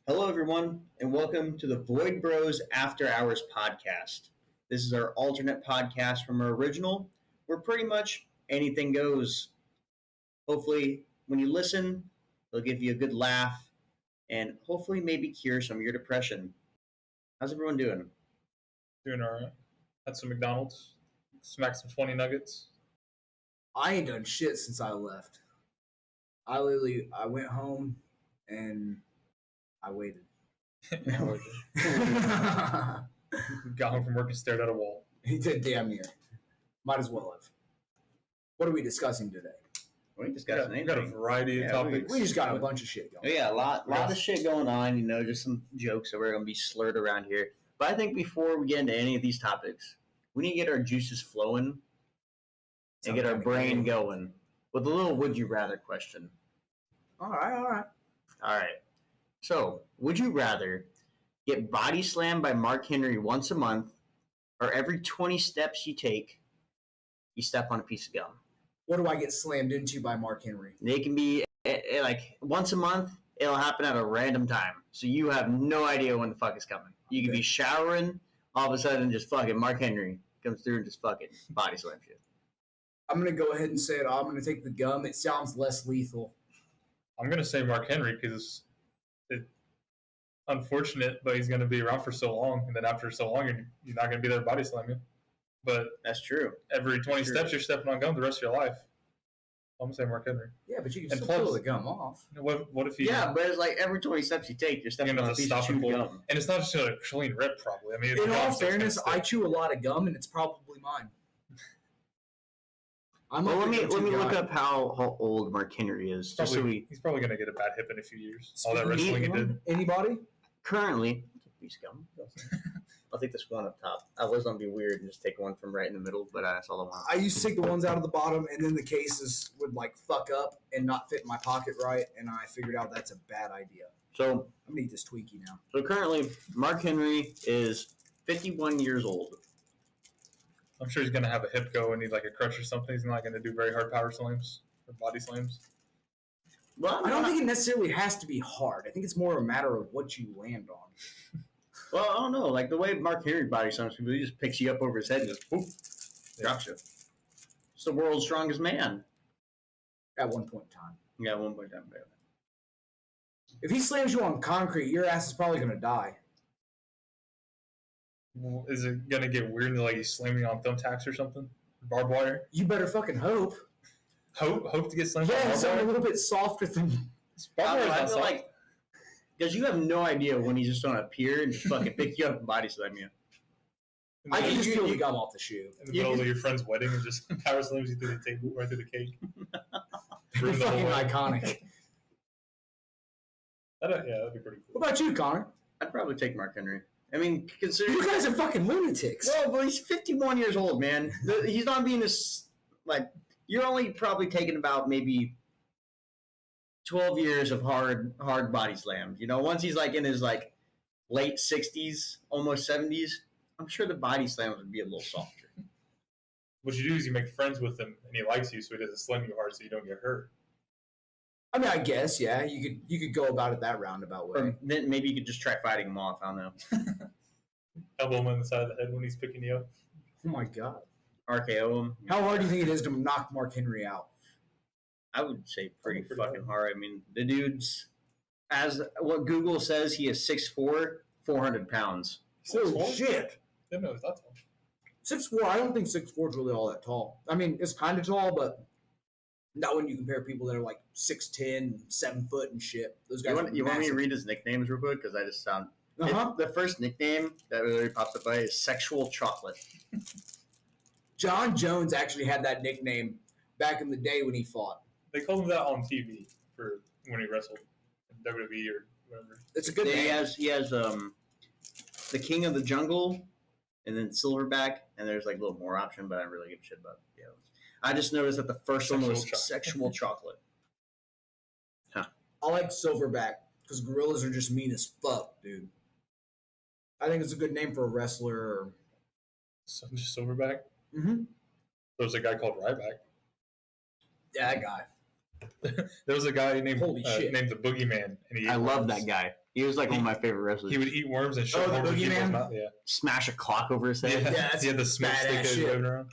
Hello, everyone, and welcome to the Void Bros After Hours podcast. This is our alternate podcast from our original, where pretty much anything goes. Hopefully, when you listen, it'll give you a good laugh and hopefully maybe cure some of your depression. How's everyone doing? Doing all right. Had some McDonald's, smacked some 20 nuggets. I ain't done shit since I left. I went home and I waited. Got home from work and stared at a wall. He did damn near. Might as well have. What are we discussing today? We ain't discussing We got a anything. variety of topics. We just got a bunch of shit going. Yeah, a lot of shit going on, just some jokes that we're going to be slurred around here. But I think before we get into any of these topics, we need to get our juices flowing and get our brain going with a little would you rather question. All right. All right. So, would you rather get body slammed by Mark Henry once a month, or every 20 steps you take, you step on a piece of gum? What do I get slammed into by Mark Henry? They can be like once a month. It'll happen at a random time, so you have no idea when the fuck is coming. You could be showering, all of a sudden, just fucking Mark Henry comes through and just fucking body slams you. I'm gonna go ahead and say it. I'm gonna take the gum. It sounds less lethal. I'm going to say Mark Henry because it's unfortunate, but he's going to be around for so long. And then after so long, you're not going to be there to body slam you. But that's true. Every 20 steps, you're stepping on gum the rest of your life. I'm going to say Mark Henry. Yeah, but you can still pull the gum off. What if you... Yeah, but it's like every 20 steps you take, you're stepping on a piece of chewed gum. And it's not just a clean rip, probably. I mean, in all fairness, I chew a lot of gum, and it's probably mine. Let me look up how old Mark Henry is. He's probably going to get a bad hip in a few years. All that wrestling he did. Anybody? Currently, I'll take this one up top. I was going to be weird and just take one from right in the middle, but that's all I want. I used to take the ones out of the bottom, and then the cases would fuck up and not fit in my pocket right, and I figured out that's a bad idea. So I'm going to eat this Twinkie now. So currently, Mark Henry is 51 years old. I'm sure he's going to have a hip go and need a crutch or something. He's not going to do very hard power slams or body slams. Well, I don't think it necessarily has to be hard. I think it's more a matter of what you land on. Well, I don't know. Like the way Mark Henry body slams people, he just picks you up over his head and just boop, drops you. It's the world's strongest man. At one point in time. Yeah, at one point in time. If he slams you on concrete, your ass is probably going to die. Is it going to get weird and he's slamming on thumbtacks or something? Barbed wire? You better fucking hope. Hope to get slammed on barbed wire? Yeah, something a little bit softer than... I feel like... Because you have no idea when he's just going to appear and just fucking pick you up and body slam you. I can just peel the gum off the shoe. In the middle of your friend's wedding and just power slams you through the table, right through the cake. Fucking iconic. That'd be pretty cool. What about you, Connor? I'd probably take Mark Henry. I mean, consider you guys are fucking lunatics. No, but he's 51 years old, man. He's not being this you're only probably taking about maybe 12 years of hard body slams. Once he's in his late 60s, almost 70s, I'm sure the body slams would be a little softer. What you do is you make friends with him, and he likes you, so he doesn't slam you hard, so you don't get hurt. I mean, I guess, yeah. You could go about it that roundabout way. Or then maybe you could just try fighting him off. I don't know. Elbow him on the side of the head when he's picking you up. Oh my god. RKO him. How hard do you think it is to knock Mark Henry out? I would say pretty fucking hard. I mean, the dude's, as what Google says, he is 6'4", 400 pounds. Oh shit! Didn't know he was that tall. 6'4", I don't think 6'4" is really all that tall. I mean, it's kind of tall, but not when you compare people that are 6'10", 7 foot and shit. Those guys. You want me to read his nicknames real quick? Because I just sound. The first nickname that really pops up by is Sexual Chocolate. John Jones actually had that nickname back in the day when he fought. They called him that on TV for when he wrestled in WWE or whatever. It's a good name. He has the King of the Jungle, and then Silverback, and there's a little more option, but I don't really give a shit about it. Yeah, I just noticed that the first one was Sexual Chocolate. Huh. I like Silverback because gorillas are just mean as fuck, dude. I think it's a good name for a wrestler. Just Silverback? Mm-hmm. There was a guy called Ryback. Yeah, that guy. There was a guy named named the Boogeyman. I love that guy. He was like one of my favorite wrestlers. He would eat worms and shove the holes in people's boogeyman? mouth. Yeah. Smash a clock over his head. Yeah, that's he had the smoke stick badass shit. waving around.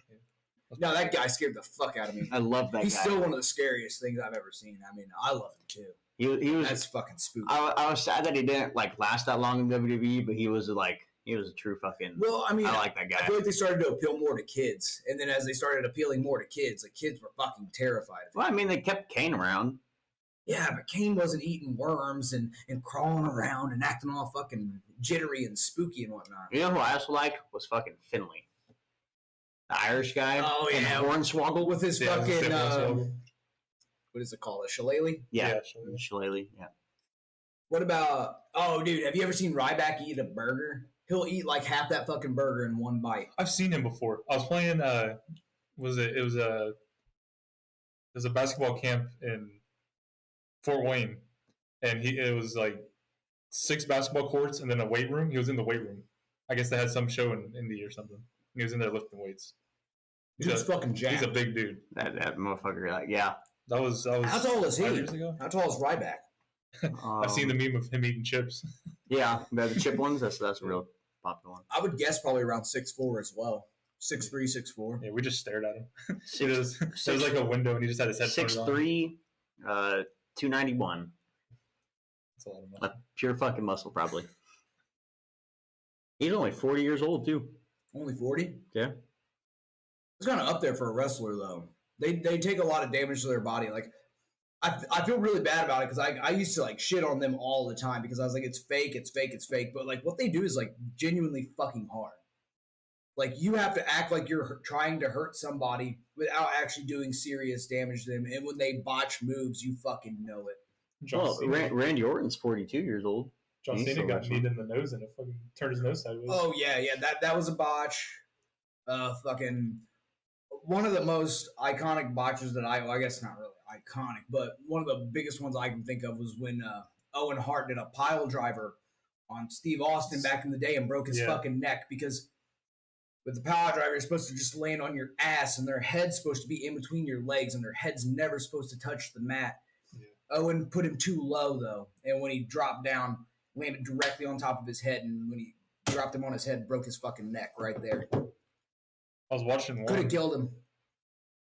No, that guy scared the fuck out of me. I love that He's guy. still one of the scariest things I've ever seen. I mean, I love him too. He was. That's fucking spooky. I was sad that he didn't like last that long in WWE, but he was a true fucking. Well, I mean, I like that guy. I feel like they started to appeal more to kids, and then as they started appealing more to kids, the kids were fucking terrified of him. Well, I mean, they kept Kane around. Yeah, but Kane wasn't eating worms and crawling around and acting all fucking jittery and spooky and whatnot. You know who I also liked was fucking Finley, the Irish guy. Oh, and yeah. Hornswoggle With his Yeah, fucking, Hornswoggle. what is it called? A shillelagh? Yeah, Shillelagh. Shillelagh. Yeah. What about, oh, dude, have you ever seen Ryback eat a burger? He'll eat like half that fucking burger in one bite. I've seen him before. I was playing. It was a basketball camp in Fort Wayne, and it was like 6 basketball courts and then a weight room. He was in the weight room. I guess they had some show in Indy or something. He was in there lifting weights. Dude's fucking jacked. He's a big dude. That motherfucker. Like, yeah. That was. How tall is he? 5 years ago. How tall is Ryback? I've seen the meme of him eating chips. Yeah, the chip ones. That's a real popular one. I would guess probably around 6'4" as well. 6'3", 6'4". Yeah, we just stared at him. Six- There was like a window, and he just had his head turned on. 6'3", 291. That's a lot of A money. pure fucking muscle, probably. He's only 40 years old too. Only 40? Yeah. It's kind of up there for a wrestler, though. They take a lot of damage to their body. Like, I feel really bad about it because I used to like shit on them all the time because I was like, it's fake, it's fake, it's fake. But like, what they do is like genuinely fucking hard. Like, you have to act like you're trying to hurt somebody without actually doing serious damage to them. And when they botch moves, you fucking know it. John Cena, Randy Orton's 42 years old. John he's Cena still got wrestling. kneed in the nose and it fucking turned his nose sideways. Oh yeah, that was a botch. Fucking one of the most iconic botches that I guess not really iconic, but one of the biggest ones I can think of was when Owen Hart did a pile driver on Steve Austin back in the day and broke his fucking neck because with the pile driver you're supposed to just land on your ass and their head's supposed to be in between your legs and their head's never supposed to touch the mat. Yeah. Owen put him too low though, and when he dropped down, landed directly on top of his head, and when he dropped him on his head, broke his fucking neck right there. I was watching one. Could have killed him.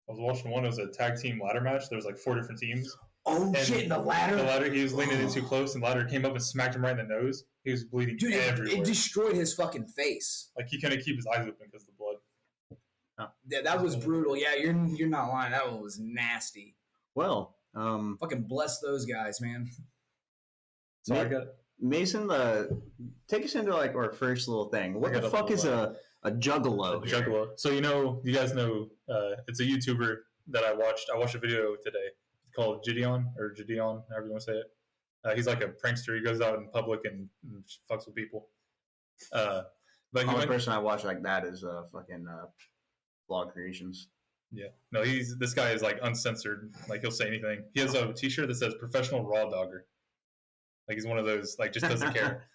I was watching one. It was a tag team ladder match. There was like 4 different teams. Oh And shit! The ladder. The ladder, he was leaning in too close, and the ladder came up and smacked him right in the nose. He was bleeding Dude, everywhere. it destroyed his fucking face. Like he couldn't keep his eyes open because of the blood. Yeah, that was brutal. Yeah, you're not lying. That one was nasty. Well, Fucking bless those guys, man. So I got Mason, take us into like our first little thing. What the fuck is a juggalo? Juggalo. So you guys know, it's a YouTuber that I watched. I watched a video today. It's called Gideon, however you want to say it. He's like a prankster. He goes out in public and fucks with people. But The only person I watch like that is fucking Vlog Creations. Yeah. No, this guy is like uncensored. Like he'll say anything. He has a T-shirt that says "Professional Raw Dogger." Like he's one of those like just doesn't care.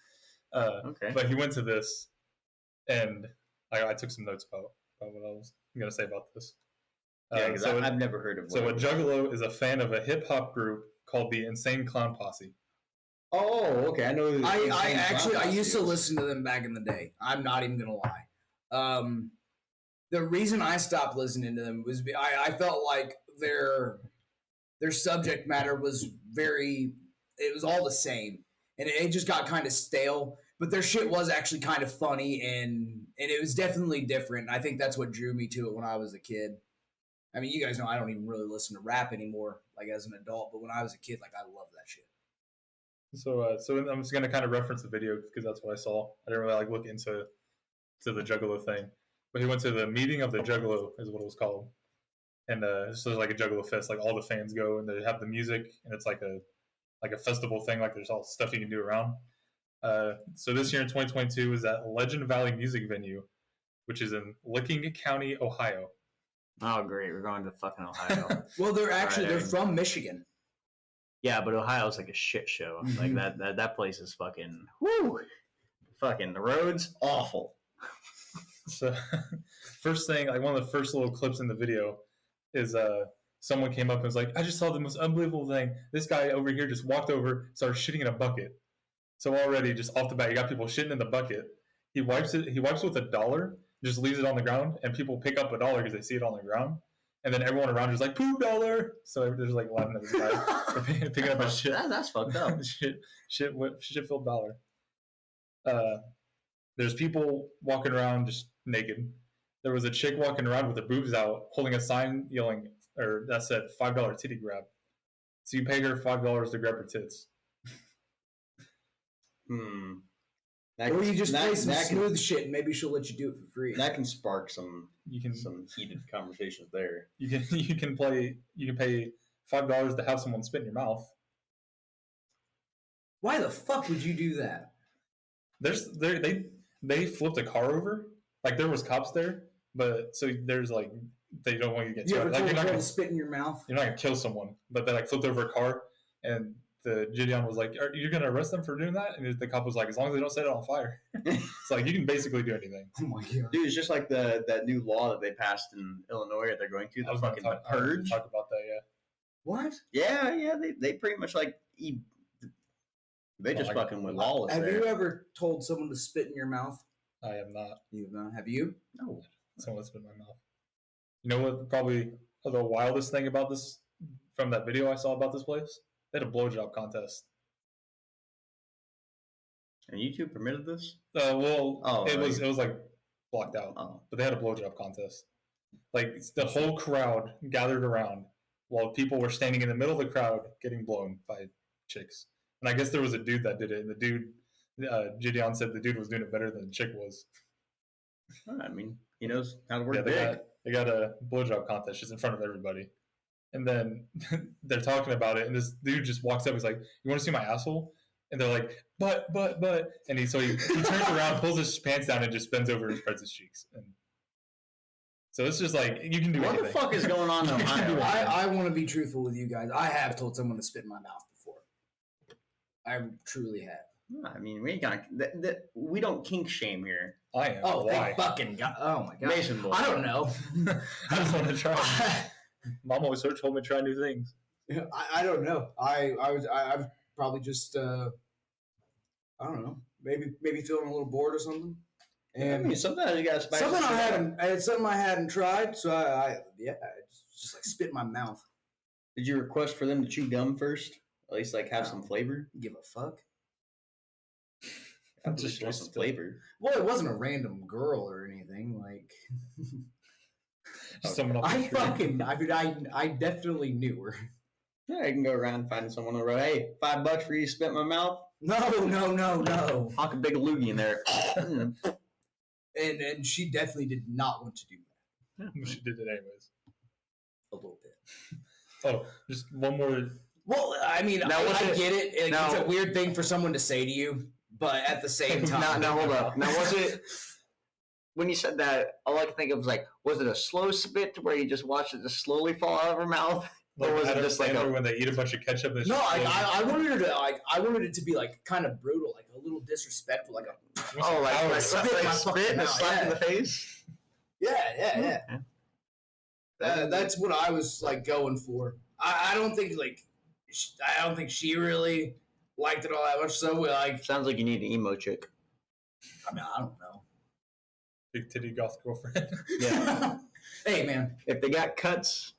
Okay. But he went to this, and I took some notes about what I was going to say about this. Yeah, because I've never heard of. So a Juggalo is a fan of a hip hop group called the Insane Clown Posse. Oh, okay. I know. I used to listen to them back in the day. I'm not even gonna lie. The reason I stopped listening to them was I felt like their subject matter was it was all the same, and it just got kind of stale. But their shit was actually kind of funny, and it was definitely different. I think that's what drew me to it when I was a kid. I mean, you guys know I don't even really listen to rap anymore, like as an adult. But when I was a kid, like I loved that shit. So I'm just gonna kind of reference the video because that's what I saw. I didn't really look into the Juggalo thing, but he went to the meeting of the Juggalo is what it was called, and so there's like a Juggalo fest. Like all the fans go and they have the music, and it's like a festival thing. Like there's all stuff you can do around. So this year in 2022 is at Legend Valley Music Venue, which is in Licking County, Ohio. Oh, great! We're going to fucking Ohio. Well, they're from Michigan. Yeah, but Ohio's like a shit show. Like that place is fucking fucking the roads awful. So first thing, like one of the first little clips in the video is someone came up and was like, I just saw the most unbelievable thing. This guy over here just walked over, started shitting in a bucket. So already, just off the bat, you got people shitting in the bucket. He wipes it. He wipes with $1, just leaves it on the ground, and people pick up $1 because they see it on the ground. And then everyone around is like, poop $1. So they're just like laughing at this guy for picking up a shit. That's fucked up. Shit-filled dollar. There's people walking around just naked. There was a chick walking around with her boobs out, holding a sign yelling, or that said $5 titty grab. So you pay her $5 to grab her tits. Or you just play some smooth shit and maybe she'll let you do it for free. That can spark some heated conversations there. You can pay $5 to have someone spit in your mouth. Why the fuck would you do that? They flipped a car over. Like there was cops there, but so there's like they don't want you to get started. Like, you're not gonna spit in your mouth. You're not gonna kill someone, but they like flipped over a car, and the Gideon was like, "Are you gonna arrest them for doing that?" And the cop was like, "As long as they don't set it on fire." It's like you can basically do anything. Oh my god, dude! It's just like that new law that they passed in Illinois. They're going to the fucking Purge. Talk about that, yeah. What? Yeah. They pretty much like they just fucking went lawless. Have you ever told someone to spit in your mouth? I have not. You have not? Have you? No. Someone spit in my mouth. You know what? Probably the wildest thing about this from that video I saw about this place. They had a blowjob contest. And YouTube permitted this? It was like blocked out. Oh. But they had a blowjob contest. Like the whole crowd gathered around while people were standing in the middle of the crowd getting blown by chicks. And I guess there was a dude that did it. And the dude, Gideon said the dude was doing it better than the chick was. I mean, he knows how to work They got a blowjob contest just in front of everybody. And then they're talking about it, and this dude just walks up. He's like, "You want to see my asshole?" And they're like, "But." And he turns around, pulls his pants down, and just bends over and spreads his cheeks. And so it's just like you can do anything. What the fuck is going on in Ohio? I want to be truthful with you guys. I have told someone to spit in my mouth before. I truly have. I mean, we don't kink shame here. I am. Oh, why? thank fucking God. Oh my god. Mason boy. I don't know. I just want to try. Mom always told me to try new things. I don't know. I've probably just I don't know. Maybe feeling a little bored or something. And I mean, sometimes you got something I hadn't tried. So I just like spit in my mouth. Did you request for them to chew gum first? At least like have some flavor. Give a fuck. I just want some flavor. Well, it wasn't a random girl or anything. Like, I definitely knew her. Yeah, I can go around finding someone on the road. Hey, $5 for you to spit in my mouth? No. Hawk a big loogie in there. and she definitely did not want to do that. Yeah, she did it anyways. A little bit. Oh, just one more. Well, I mean, I get it. It's a weird thing for someone to say to you, but at the same time. Now, hold up. Now, was it, when you said that, all I could think of was like, was it a slow spit where you just watched it just slowly fall out of her mouth? Like, or was it just like when they eat a bunch of ketchup? No, I wanted her to I wanted it to be like kind of brutal, like a little disrespectful, like a spit and a slap in the face. Yeah. That's what I was like going for. I don't think she really liked it all that much. So we like. Sounds like you need an emo chick. I mean, I don't know. Big titty goth girlfriend. Yeah. Hey man, if they got cuts.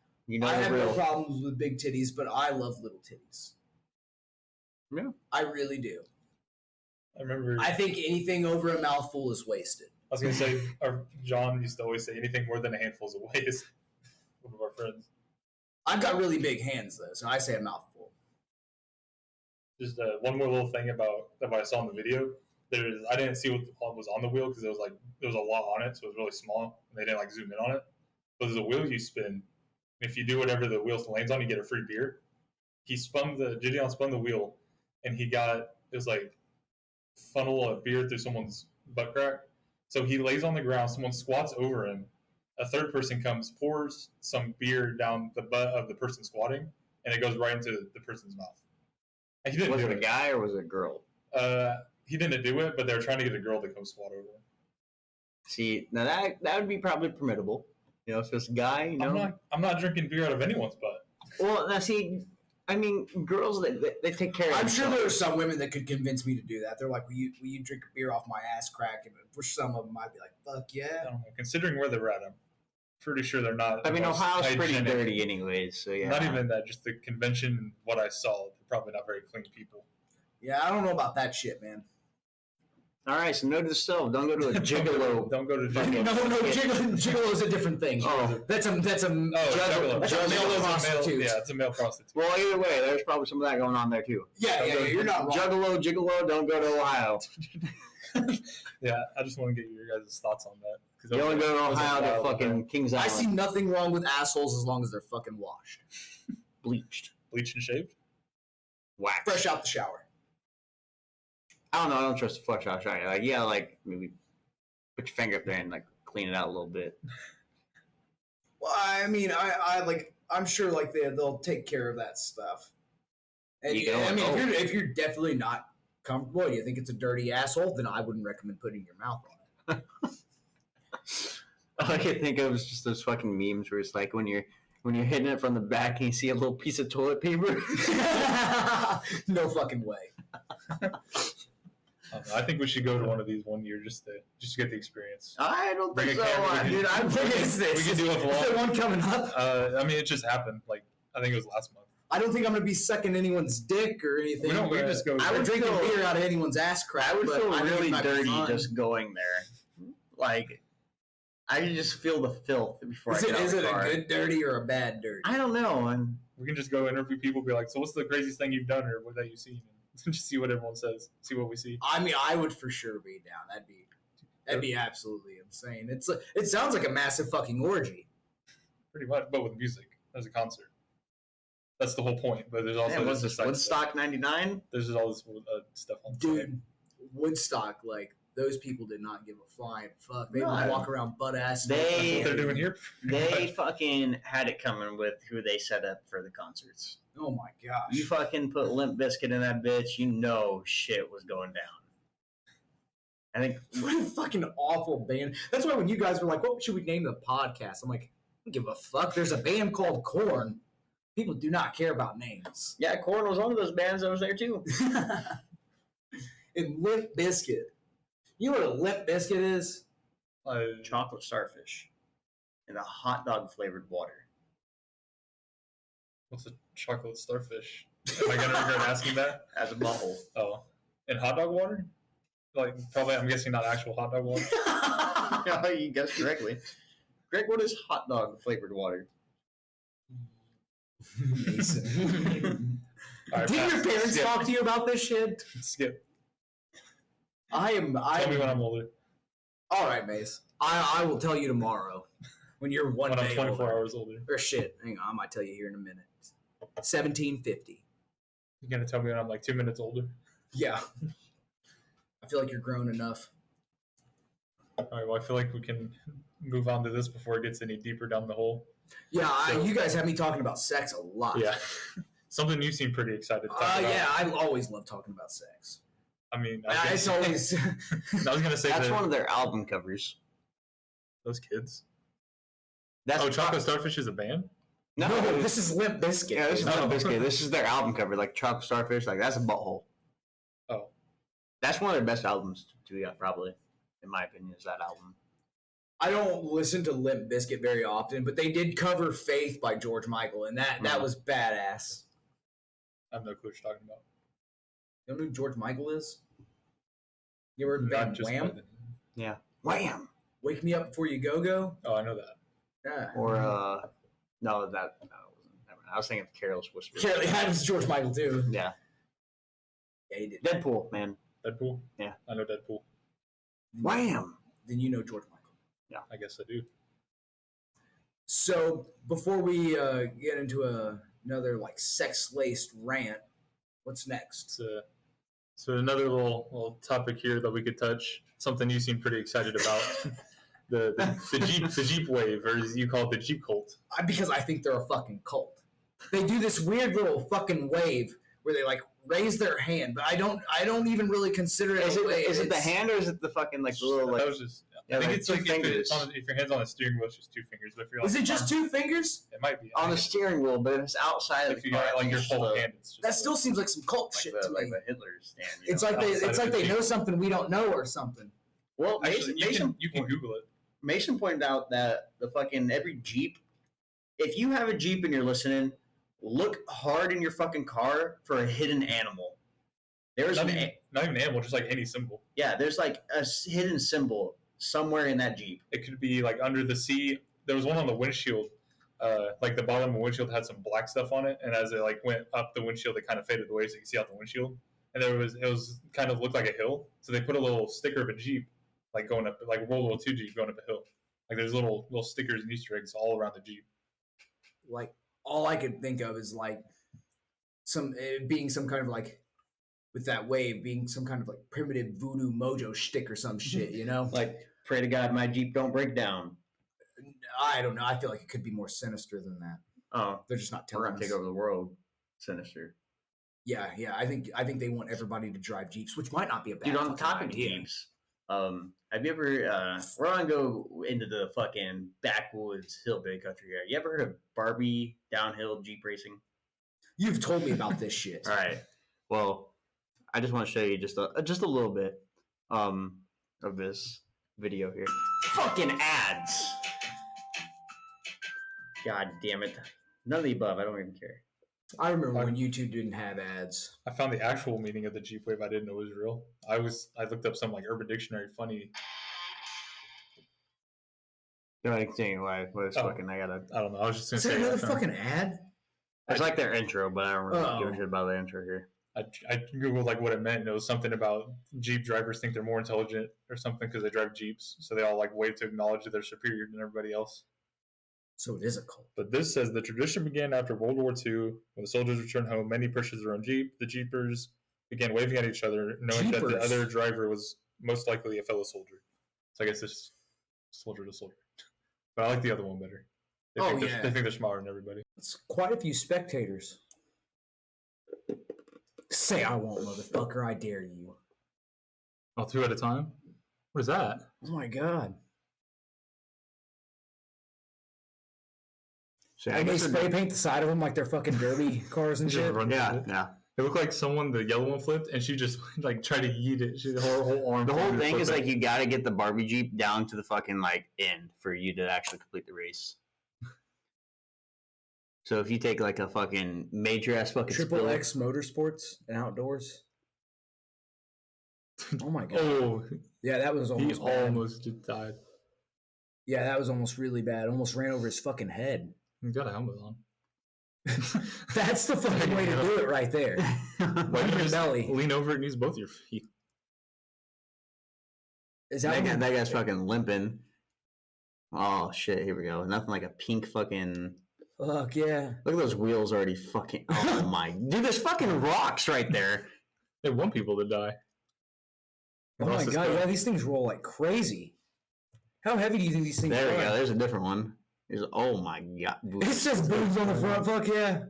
I have no problems with big titties, but I love little titties. Yeah. I really do. I remember. I think anything over a mouthful is wasted. I was going to say, John used to always say anything more than a handful is a waste. One of our friends. I've got really big hands, though, so I say a mouthful. Just one more little thing about what I saw in the video. I didn't see what was on the wheel because there was a lot on it, so it was really small, and they didn't like zoom in on it. But there's a wheel you spin. If you do whatever the wheel lands on, you get a free beer. Gideon spun the wheel, and it was like funnel a beer through someone's butt crack. So he lays on the ground, someone squats over him, a third person comes, pours some beer down the butt of the person squatting, and it goes right into the person's mouth. And he didn't do it. Was it a guy or was it a girl? He didn't do it, but they were trying to get a girl to come squat over him. See, now that would be probably permittable. You know, if it's a guy, you know. I'm not drinking beer out of anyone's butt. Well, now see, I mean, girls, they take care of I'm themselves. sure there are some women that could convince me to do that. They're like, will you drink a beer off my ass crack? And for some of them, I'd be like, fuck I yeah. don't know. Considering where they're at, I'm pretty sure they're not. I mean, Ohio's pretty hygienic. dirty anyways, so yeah. Not even that, just the convention and what I saw, they're probably not very clean people. Yeah, I don't know about that shit, man. All right, so note to self: don't go to a gigolo. Don't go to Fucking- gigolo. Gigolo's a different thing. Oh. That's a Juggalo. that's a male Juggalo. prostitute. Yeah, it's a male prostitute. Well, either way, there's probably some of that going on there too. Yeah, you're not wrong. Juggalo, gigolo, don't go to Ohio. Yeah, I just want to get your guys' thoughts on that. You only go to Ohio to fucking Kings I Island. see nothing wrong with assholes as long as they're fucking washed. Bleached. Bleached and shaved? Wax. Fresh out the shower. I don't know. I don't trust the fresh out shiny. Like, yeah, like maybe put your finger up there and like clean it out a little bit. Well, I mean, I'm sure like they'll take care of that stuff. And I mean, if you're definitely not comfortable, you think it's a dirty asshole, then I wouldn't recommend putting your mouth on it. All I could think of is just those fucking memes where it's like when you're hitting it from the back and you see a little piece of toilet paper. No fucking way. I think we should go to one of these one year just to get the experience. I don't Bring think a so, camera, dude. I'm thinking it's this. We can do a Is there vlog. one coming up? I mean, it just happened. Like, I think it was last month. I don't think I'm gonna be sucking anyone's dick or anything. We can just go. I would drink a beer out of anyone's ass crack. I would but feel I think really it might be dirty fun. just going there. Like, I can just feel the filth before I get out Is of it the car. a good dirty or a bad dirty? I don't know. We can just go interview people. Be like, so what's the craziest thing you've done or what that you've seen? And just see what everyone says. See what we see. I mean, I would for sure be down. That'd be absolutely insane. It sounds like a massive fucking orgy. Pretty much, but with music. There's a concert. That's the whole point. But there's also What's this side Woodstock '99? There's just all this stuff on the side. Dude, Woodstock, like, those people did not give a flying fuck. They would No. walk around butt ass. They- That's what they're doing here. They fucking had it coming with who they set up for the concerts. Oh my gosh. You fucking put Limp Bizkit in that bitch, you know shit was going down. I think What a fucking awful band. That's why when you guys were like, what should we name the podcast? I'm like, I don't give a fuck. There's a band called Korn. People do not care about names. yeah, Korn was one of those bands that was there too. And Limp Bizkit. You know what a Limp Bizkit is? Chocolate starfish and a hot dog flavored water. What's a chocolate starfish? Am I gonna regret asking that? As a butthole. Oh, and hot dog water? Like probably, I'm guessing not actual hot dog water. No, you guessed correctly. Greg, what is hot dog flavored water? Mason. All right, Did your pass. parents Skip. talk to you about this shit? Skip. I Tell me when I'm older. All right, Mace. I will tell you tomorrow when you're one When day I'm 24 older. hours older. Or shit. Hang on, I might tell you here in a minute. 1750. You're gonna tell me when I'm like 2 minutes older. Yeah. I feel like you're grown enough. All right. Well, I feel like we can move on to this before it gets any deeper down the hole. Yeah, So- you guys have me talking about sex a lot. Yeah. Something you seem pretty excited to talk about. Yeah, I always love talking about sex. I mean, I It's guess, always. I was gonna say That's that one of their album covers. those kids. That's Chocolate Starfish is a band. No, No, this is Limp Bizkit. yeah, this is Oh. Limp Bizkit. This is their album cover, like Chocolate Starfish. Like that's a butthole. Oh. That's one of their best albums to be probably, in my opinion, is that album. I don't listen to Limp Bizkit very often, but they did cover "Faith" by George Michael, and that was badass. I have no clue what you're talking about. You know who George Michael is? You ever heard the Not band just Wham? by the- Yeah. Wham! Wake Me Up Before You Go Go? Oh, I know that. Yeah. Or no, that wasn't. Never mind. I was thinking of Careless Whisper. That was George Michael, too. Yeah. Yeah, he did. Deadpool, man. Deadpool. Yeah. I know Deadpool. Wham! Then you know George Michael. I guess I do. So, before we get into another, like, sex-laced rant, what's next? So another little topic here that we could touch. Something you seem pretty excited about. the Jeep wave, or as you call it, the Jeep cult. Because I think they're a fucking cult. They do this weird little fucking wave where they, like, raise their hand, but I don't even really consider it Is a it wave. is it the It's- hand or is it the fucking like the little like? That was just Yeah, I think like it's two like fingers. if your hand's on the steering wheel, it's just 2 fingers. But if you're Is it just 2 fingers? It might be on the steering wheel, but if it's outside of if the you car, got like your it's whole the- hand. It's just That still seems like some cult like shit the, to like me. the Hitler stand. It's know? like they outside it's of like the they Jeep. know something we don't know or something. Well, Actually, Mason you can Google it. Mason pointed out that the fucking every Jeep, if you have a Jeep and you're listening, look hard in your fucking car for a hidden animal. There's Not even an animal, just like any symbol. there's like a hidden symbol somewhere in that Jeep. It could be like under the seat. There was one on the windshield. Like the bottom of the windshield had some black stuff on it, and as it like went up the windshield, it kind of faded away, so you could see out the windshield. And it was kind of looked like a hill, so they put a little sticker of a Jeep, like going up, like a World War II Jeep going up a hill. Like there's little stickers and Easter eggs all around the Jeep. Like all I could think of is like being some kind of like with that wave being some kind of like primitive voodoo mojo shtick or some shit, you know? Like, pray to God my Jeep don't break down. I don't know. I feel like it could be more sinister than that. Oh, They're just not we're telling gonna us. take over the world. Sinister. Yeah. I think they want everybody to drive Jeeps, which might not be a bad Dude, on the fucking topic of idea. Jeeps, have you ever? We're gonna go into the fucking backwoods hillbilly country here. You ever heard of Barbie downhill Jeep racing? You've told me about this shit. All right. Well, I just want to show you just a little bit of this video here. Fucking ads. God damn it. None of the above. I don't even care. I remember when YouTube didn't have ads. I found the actual meaning of the Jeep Wave. I didn't know was real. I looked up some like Urban Dictionary funny. Go ahead and continue. Why? What is fucking? I gotta. I don't know. I was just gonna Is that say another I found- fucking ad? It's like their intro, but I don't really give Oh. a shit about the intro here. I googled like what it meant, and it was something about Jeep drivers think they're more intelligent or something because they drive Jeeps, so they all like wave to acknowledge that they're superior than everybody else. So it is a cult. But this says the tradition began after World War II. When the soldiers returned home, many purchased their own Jeep. The Jeepers began waving at each other, knowing that the Jeepers. other driver was most likely a fellow soldier. So I guess it's soldier to soldier. But I like the other one better. They think they're smarter than everybody. It's quite a few spectators. Say I won't, motherfucker. I dare you. Oh, 2 at a time? What is that? Oh my god. So And they spray paint the side of them like they're fucking derby cars and Just shit. run Yeah, with it. yeah. It looked like the yellow one flipped, and she just like tried to yeet it. Her whole arm. The whole flew to thing is flip like it. you got to get the Barbie Jeep down to the fucking like end for you to actually complete the race. So if you take like a fucking major ass fucking Triple spill, X Motorsports and Outdoors. Oh my god. Oh, Yeah, that was he almost bad. almost just died. Yeah, that was almost really bad. Almost ran over his fucking head. He's got a helmet on. That's the fucking way to do it right there. Why Under don't you your just belly. lean over and use both your feet? Is that, that that guy's fucking limping. Oh shit! Here we go. Nothing like a pink fucking. Fuck yeah. Look at those wheels already fucking. Oh my, dude! There's fucking rocks right there. They want people to die. Oh my Lost his god, car. yeah, these things roll like crazy. How heavy do you think these things There are? we go. There's a different one. Oh my god! It says boobs on the front, fuck yeah.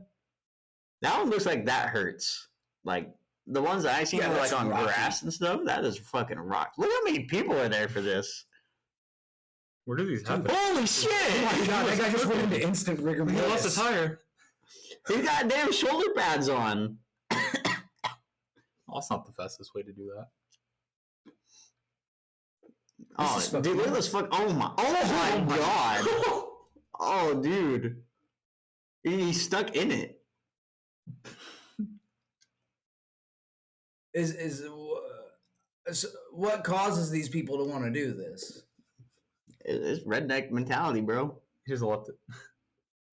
That one looks like that hurts. Like the ones that I seen Yeah, were like that's on rocky. grass and stuff. That is fucking rocks. Look how many people are there for this. Where do these happen? Holy shit! Oh my god, that guy just went into instant rigor He mortis. lost a tire. He's got damn shoulder pads on. Oh, that's not the fastest way to do that. Oh, is fucking dude, look at this fuck. Oh my god. Oh, dude. He's stuck in it. What causes these people to want to do this? It's redneck mentality, bro. He just left it.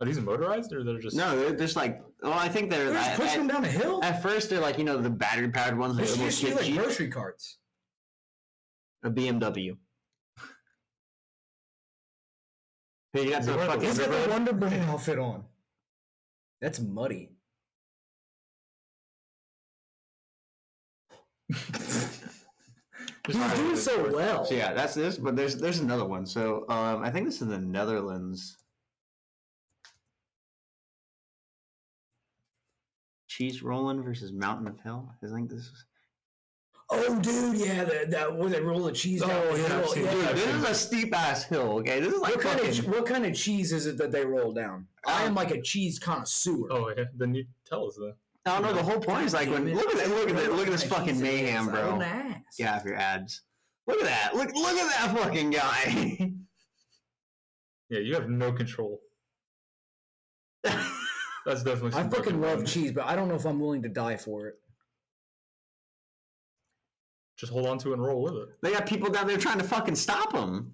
Are these motorized or they're just? No, they're just like. Well, I think they're. They're just pushing them down a hill? At first, they're like the battery powered ones. They That should almost just be hit like Jeep. grocery carts. A BMW. Hey, you got Is the it one of fucking. He's got the Bread? Wonder Bread outfit on. That's muddy. He's doing so well. So yeah, that's this. But there's another one. So I think this is the Netherlands. Cheese rolling versus Mountain of Hell. I think this is. Oh, dude, yeah, that where they roll the cheese down the hill. Dude, this is a steep ass hill. Okay, this is like what kind of cheese is it that they roll down? I am like a cheese connoisseur. Oh yeah, then you tell us then. No, the whole point is like when look at this fucking mayhem, bro. Get off your abs. Look at that. Look at that fucking guy. Yeah, you have no control. That's definitely. I fucking love cheese, but I don't know if I'm willing to die for it. Just hold on to it and roll with it. They got people down there trying to fucking stop him.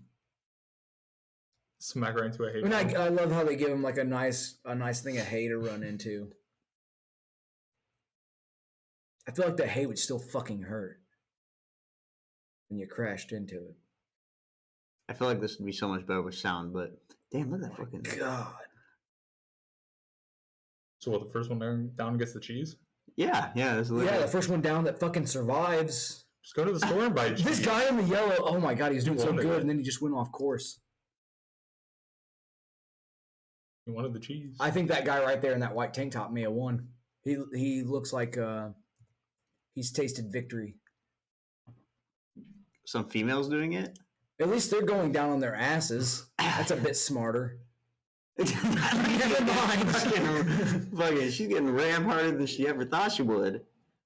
Smack right into a hay. I mean, I love how they give him like a nice thing of hay to run into. I feel like the hay would still fucking hurt when you crashed into it. I feel like this would be so much better with sound, but damn, look at that fucking God. So what? The first one down gets the cheese. Yeah. The first one down that fucking survives. Just go to the store and buy cheese. This guy in the yellow. Oh my God, he was doing so good, and then he just went off course. He wanted the cheese. I think that guy right there in that white tank top may have won. He looks like he's tasted victory. Some females doing it? At least they're going down on their asses. That's a bit smarter. Never mind. Fucking, she's getting rammed harder than she ever thought she would.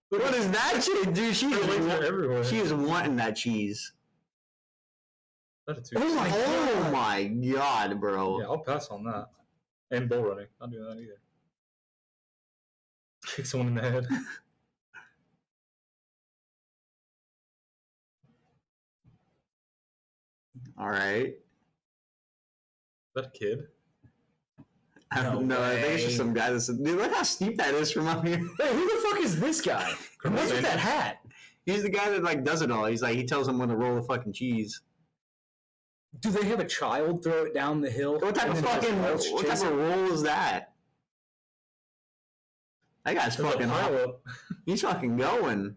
What is that shit, dude? She is wanting that cheese. Oh my God, bro. Yeah, I'll pass on that. And bull running. Not doing that either. Kick someone in the head. All right. Is that a kid? I don't know. I think it's just some guy that's... Dude, look how steep that is from up here. Hey, who the fuck is this guy? What's with that hat? He's the guy that like does it all. He's like, he tells them when to roll the fucking cheese. Do they have a child throw it down the hill? What type of roll is that? That guy's fucking up. He's fucking going.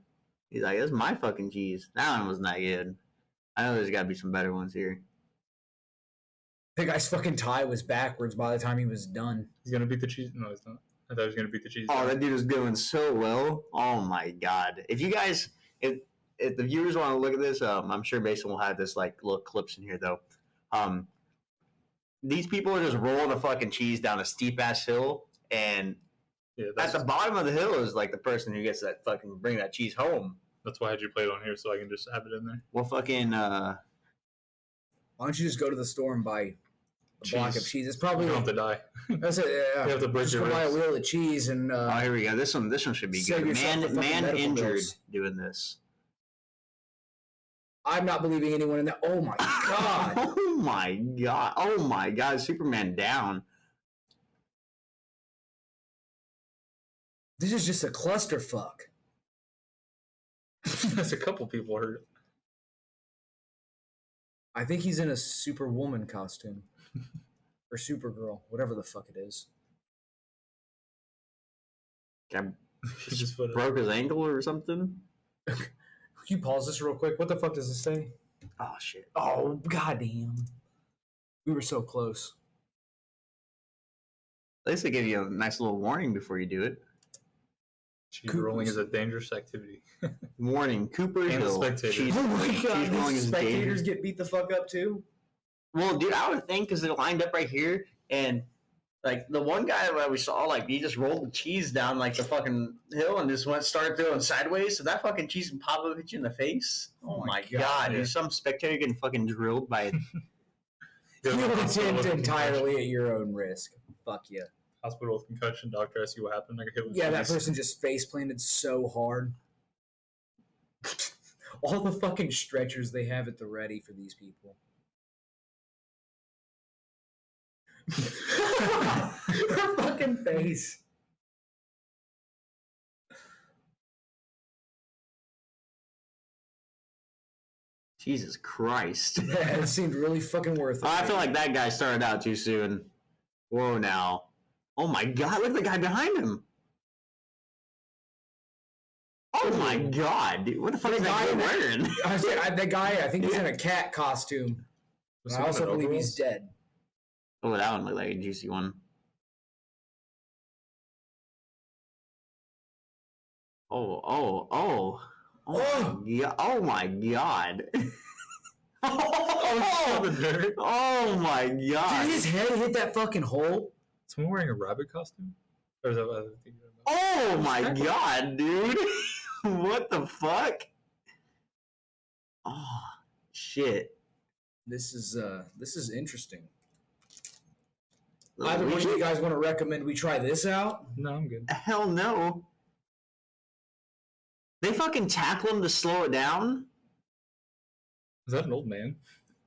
He's like, this is my fucking cheese. That one was not good. I know there's got to be some better ones here. The guy's fucking tie was backwards by the time he was done. He's gonna beat the cheese. No, he's not. I thought he was gonna beat the cheese. Oh, that dude is doing so well. Oh my God! If you guys, if the viewers want to look at this, I'm sure Mason will have this like little clips in here though. These people are just rolling a fucking cheese down a steep ass hill, and at the bottom of the hill is like the person who gets that fucking bring that cheese home. That's why I had you play it on here so I can just have it in there. Well, fucking. Why don't you just go to the store and buy a block of cheese? It's probably you don't have to die. That's it. Yeah. You have to break your wrist. Buy a wheel of cheese and. Oh, here we go. This one should be good. Man injured doing this. I'm not believing anyone in that. Oh my God. Oh my God. Oh my God. Superman down. This is just a clusterfuck. There's a couple people hurt. I think he's in a Superwoman costume. Or Supergirl, whatever the fuck it is. He just broke his ankle or something? Can you pause this real quick? What the fuck does this say? Oh, shit. Oh, goddamn. We were so close. At least they give you a nice little warning before you do it. Cheese rolling is a dangerous activity. Warning, Cooper and Hill. Spectators. Oh my God, these spectators get beat the fuck up too? Well, dude, I would think because they're lined up right here, and like the one guy that we saw, like he just rolled the cheese down like the fucking hill and just started throwing sideways, so that fucking cheese can pop up at you in the face. Oh my God, dude, some spectator getting fucking drilled by. You attend entirely at your own risk. Fuck you. Hospital with concussion, doctor asks you what happened. That person just face planted so hard. All the fucking stretchers they have at the ready for these people. Her fucking face. Jesus Christ. Yeah, it seemed really fucking worth it. I feel like that guy started out too soon. Whoa, now. Oh my God, look at the guy behind him. Oh my God, dude. What the fuck is that guy wearing? That guy, I think he's in a cat costume. I also believe he's dead. Oh, that one looked like a juicy one. Oh Oh my god. Oh my god. Did his head hit that fucking hole? Someone wearing a rabbit costume? Or is that what I was thinking about? Oh my god, dude. What the fuck? Oh shit. This is interesting. Either one of you guys want to recommend we try this out? No, I'm good. Hell no. They fucking tackle him to slow it down? Is that an old man?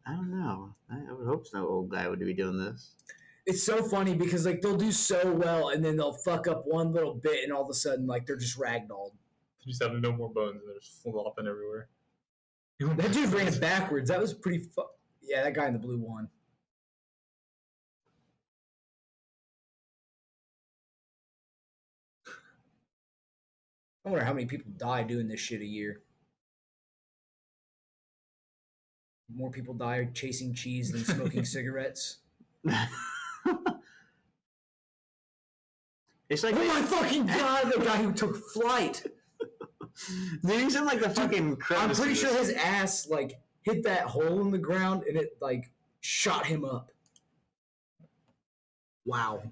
I don't know. I would hope no old guy would be doing this. It's so funny because like they'll do so well and then they'll fuck up one little bit and all of a sudden like they're just ragdolled. You just have no more bones and they're just flopping everywhere. That dude ran backwards. That was pretty yeah, that guy in the blue won. I wonder how many people die doing this shit a year. More people die chasing cheese than smoking cigarettes. It's like, oh my fucking god, the guy who took flight. Dude, he's in like the fucking crevices. I'm pretty sure his ass like hit that hole in the ground and it like shot him up. Wow.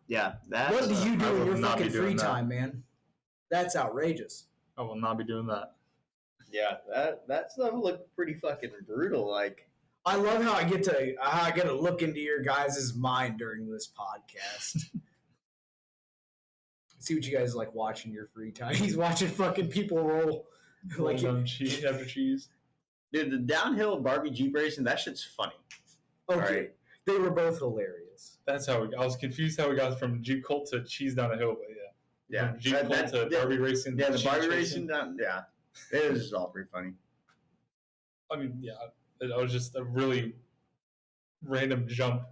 Yeah, that's... What do you do in your fucking free that. time, man? That's outrageous. I will not be doing that. Yeah, that stuff looked pretty fucking brutal. Like, I love how I get to look into your guys' mind during this podcast. See what you guys like watching your free time. He's watching fucking people roll like cheese after cheese. Dude, the downhill barbie-jeep racing, that shit's funny. Okay, right. They were both hilarious. That's how I was confused how we got from Jeep cult to cheese down a hill, but yeah. Yeah, Jeep cult to Barbie racing. Yeah, the Barbie racing down. Yeah, it was all pretty funny. I mean, yeah, it was just a really random jump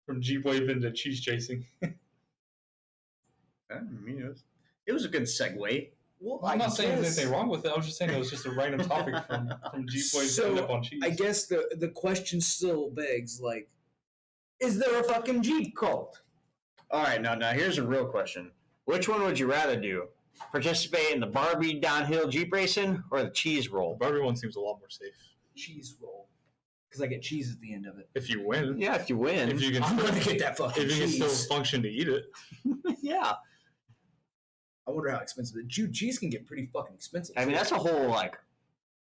from Jeep waving to cheese chasing. I mean, it was a good segue. Well, I'm not saying there's anything wrong with it. I was just saying it was just a random topic from Jeep waving to end up on cheese. I guess the question still begs, like, is there a fucking Jeep cult? All right, now here's a real question. Which one would you rather do? Participate in the Barbie downhill Jeep racing or the cheese roll? The Barbie one seems a lot more safe. Cheese roll. Because I get cheese at the end of it. If you win. Yeah, if you win. If you can I'm going to get that fucking cheese. If you can still function to eat it. Yeah. I wonder how expensive it is. Dude, cheese can get pretty fucking expensive. I mean, that's a whole, like,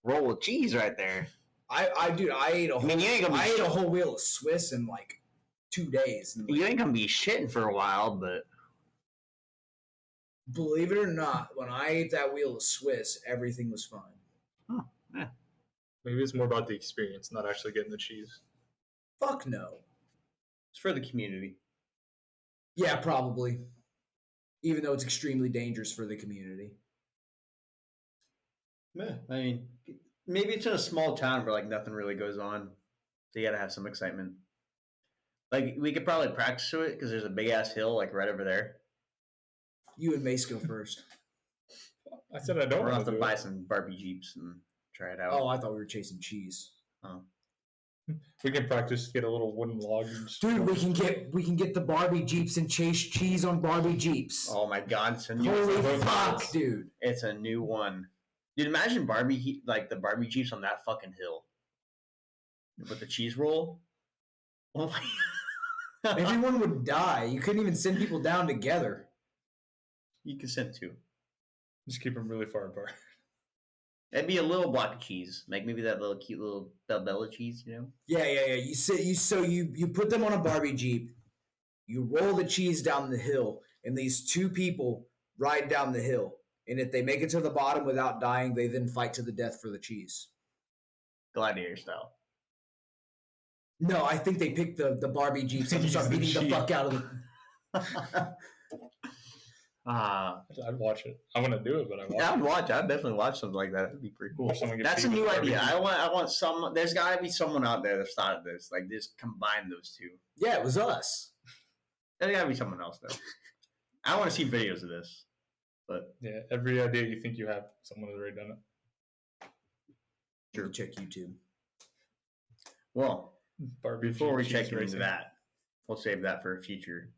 roll of cheese right there. I ate a whole wheel of Swiss in, like, 2 days. And, like, you ain't going to be shitting for a while, but... Believe it or not, when I ate that wheel of Swiss, everything was fine. Oh, yeah. Maybe it's more about the experience, not actually getting the cheese. Fuck no. It's for the community. Yeah, probably. Even though it's extremely dangerous for the community. Yeah, I mean, maybe it's in a small town where, like, nothing really goes on. So you got to have some excitement. Like, we could probably practice to it because there's a big-ass hill, like, right over there. You and Mace go first. I said I don't want to buy some Barbie Jeeps and try it out. Oh, I thought we were chasing cheese. Oh. We can practice, get a little wooden log. And dude, we can get the Barbie Jeeps and chase cheese on Barbie Jeeps. Oh my god, it's a new holy fuck, dude! It's a new one. Dude, imagine the Barbie Jeeps on that fucking hill with the cheese roll. Oh my! Everyone would die. You couldn't even send people down together. You can send two. Just keep them really far apart. That'd be a little block of cheese, like maybe that little cute little Bella cheese, you know? Yeah. You put them on a Barbie Jeep, you roll the cheese down the hill, and these two people ride down the hill. And if they make it to the bottom without dying, they then fight to the death for the cheese. Gladiator style. No, I think they pick the Barbie Jeeps and start beating the fuck out of them. I'd watch it. I want to do it, but I'd watch it. I'd definitely watch something like that. It'd be pretty cool. That's a new idea. I want some. There's got to be someone out there that's thought of this. Like, just combine those two. Yeah, it was us. There's got to be someone else though. I want to see videos of this. But yeah, every idea you think you have, someone has already done it. Sure. Check YouTube. Well, Barbie before we check into that, we'll save that for a future.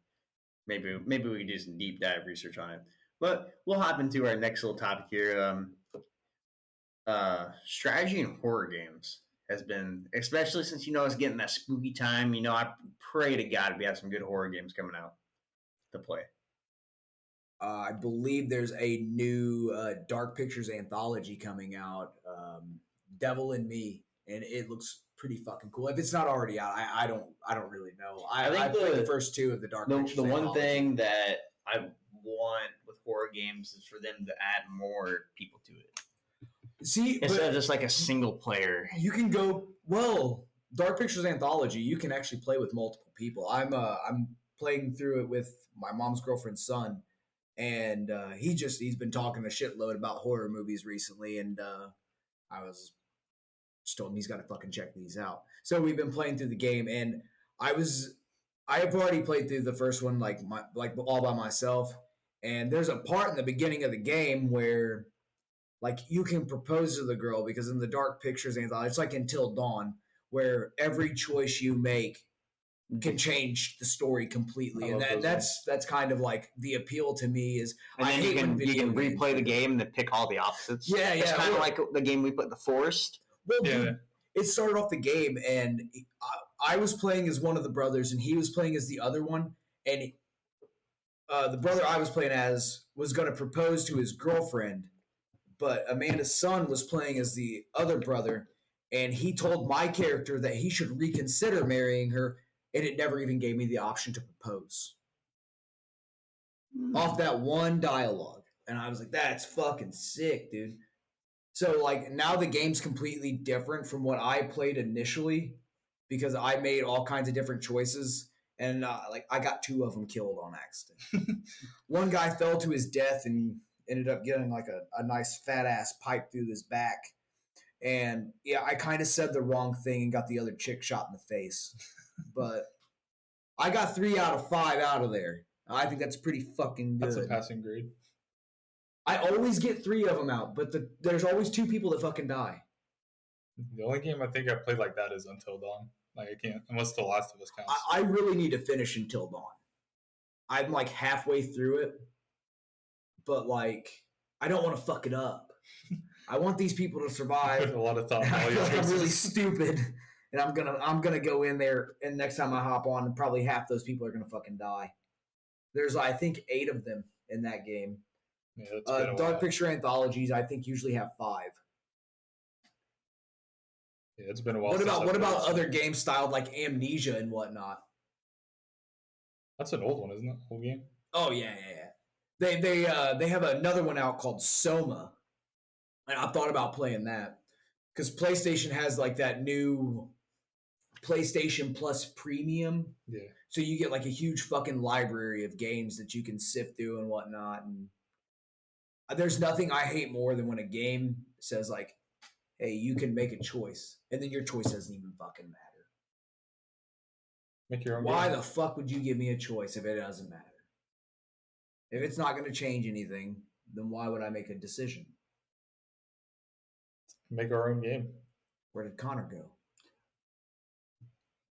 Maybe we can do some deep dive research on it. But we'll hop into our next little topic here. Strategy in horror games has been, especially since it's getting that spooky time. I pray to God we have some good horror games coming out to play. I believe there's a new Dark Pictures anthology coming out, Devil in Me, and it looks pretty fucking cool. If it's not already out, I don't really know. I played the first two of the Dark Pictures. The one thing that I want with horror games is for them to add more people to it. See, instead of just like a single player, you can go Dark Pictures anthology. You can actually play with multiple people. I'm playing through it with my mom's girlfriend's son. And he's been talking a shitload about horror movies recently, and I was just told him he's got to fucking check these out. So we've been playing through the game, and I've already played through the first one like all by myself. And there's a part in the beginning of the game where like you can propose to the girl, because in the Dark Pictures anthology, it's like Until Dawn, where every choice you make can change the story completely, and that's kind of like the appeal to me. Is and then you can replay the game and then pick all the opposites. Yeah, it's kind of like the game we put the Forest. Well, dude, it started off the game, and I was playing as one of the brothers, and he was playing as the other one, and the brother I was playing as was going to propose to his girlfriend, but Amanda's son was playing as the other brother, and he told my character that he should reconsider marrying her. And it never even gave me the option to propose. Off that one dialogue. And I was like, that's fucking sick, dude. So, like, now the game's completely different from what I played initially, because I made all kinds of different choices. And, I got two of them killed on accident. One guy fell to his death and ended up getting, like, a nice fat-ass pipe through his back. And, yeah, I kind of said the wrong thing and got the other chick shot in the face. But I got 3 out of 5 out of there. I think that's pretty fucking good. That's a passing grade. I always get 3 of them out, but there's always 2 people that fucking die. The only game I think I played like that is Until Dawn. Like I can't, unless The Last of Us counts. I really need to finish Until Dawn. I'm like halfway through it, but like I don't want to fuck it up. I want these people to survive. A lot of thought. I feel like I'm really stupid. And I'm gonna go in there, and next time I hop on, probably half those people are gonna fucking die. There's I think 8 of them in that game. Yeah, Dark Picture anthologies I think usually have 5. Yeah, it's been a while. What about other games styled like Amnesia and whatnot? That's an old one, isn't it? Old game. Oh yeah. They have another one out called Soma, and I thought about playing that because PlayStation has like that new PlayStation Plus Premium. Yeah. So you get like a huge fucking library of games that you can sift through and whatnot. And there's nothing I hate more than when a game says like, hey, you can make a choice. And then your choice doesn't even fucking matter. Make your own Why game. the fuck would you give me a choice if it doesn't matter? If it's not going to change anything, then why would I make a decision? Make our own game. Where did Connor go?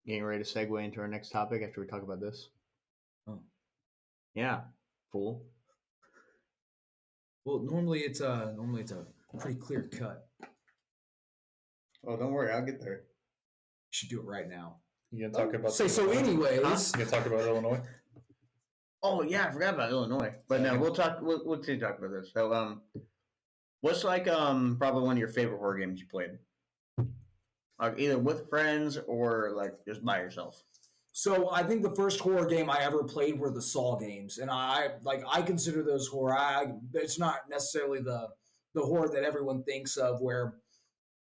Getting ready to segue into our next topic after we talk about this. Oh. Yeah, fool. Well, normally it's a pretty clear cut. Oh, don't worry, I'll get there. You should do it right now. You gonna talk about? Anyways. You gonna talk about Illinois? Oh yeah, I forgot about Illinois. But no, we'll talk about this. So what's like probably one of your favorite horror games you played? Like either with friends or like just by yourself. So I think the first horror game I ever played were the Saw games, and I consider those horror. It's not necessarily the horror that everyone thinks of, where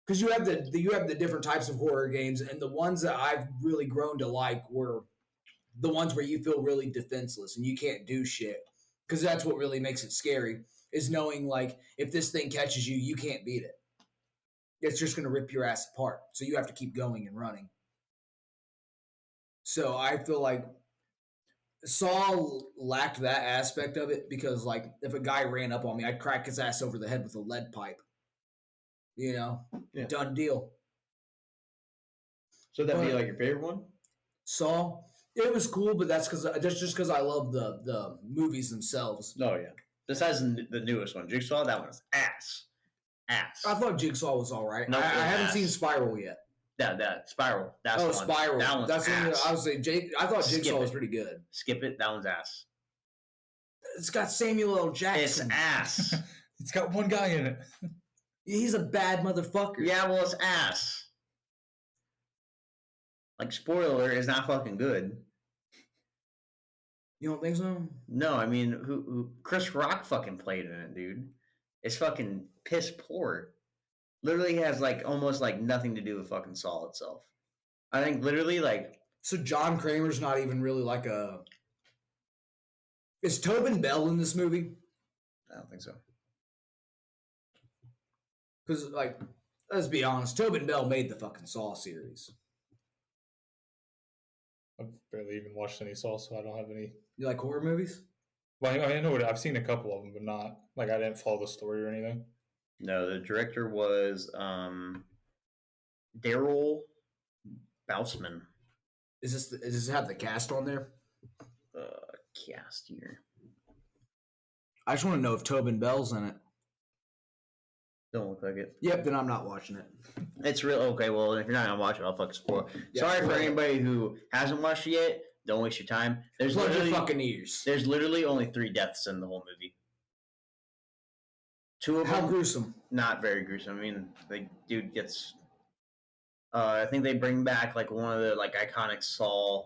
because you have the different types of horror games, and the ones that I've really grown to like were the ones where you feel really defenseless and you can't do shit, because that's what really makes it scary, is knowing like if this thing catches you, you can't beat it. It's just going to rip your ass apart. So you have to keep going and running. So I feel like Saw lacked that aspect of it, because like if a guy ran up on me, I'd crack his ass over the head with a lead pipe. You know, Yeah. Done deal. So that'd be like your favorite one? Saw, it was cool, but that's just because I love the movies themselves. Oh yeah. Besides the newest one, Jigsaw, that one's ass. I thought Jigsaw was all right. No, I haven't ass. seen Spiral yet. That Spiral. That's the one. Spiral. That one's That's ass. I was saying. I thought Skip Jigsaw it. was pretty good. Skip it. That one's ass. It's got Samuel L. It's Jackson. ass. It's got one guy in it. He's a bad motherfucker. Yeah, well, it's ass. Like, spoiler, is not fucking good. You don't think so? No, I mean, who Chris Rock fucking played in it, dude. It's fucking piss poor. Literally has, like, almost, like, nothing to do with fucking Saw itself. I think literally, like... So John Kramer's not even really like a... Is Tobin Bell in this movie? I don't think so. Because, like, let's be honest, Tobin Bell made the fucking Saw series. I've barely even watched any Saw, so I don't have any. You like horror movies? Well, I know I've seen a couple of them, but not like I didn't follow the story or anything. No, the director was Daryl Bousman. Does this have the cast on there? Cast here. I just want to know if Tobin Bell's in it. Don't look like it. Yep, then I'm not watching it. It's real okay. Well, if you're not gonna watch it, I'll fucking spoil. Yeah, Sorry for spoil it. anybody who hasn't watched it yet. Don't waste your time. There's Plug your literally fucking ears. there's literally only 3 deaths in the whole movie. 2 of How them gruesome. not very gruesome. I mean, the dude gets. I think they bring back like one of the like iconic Saw.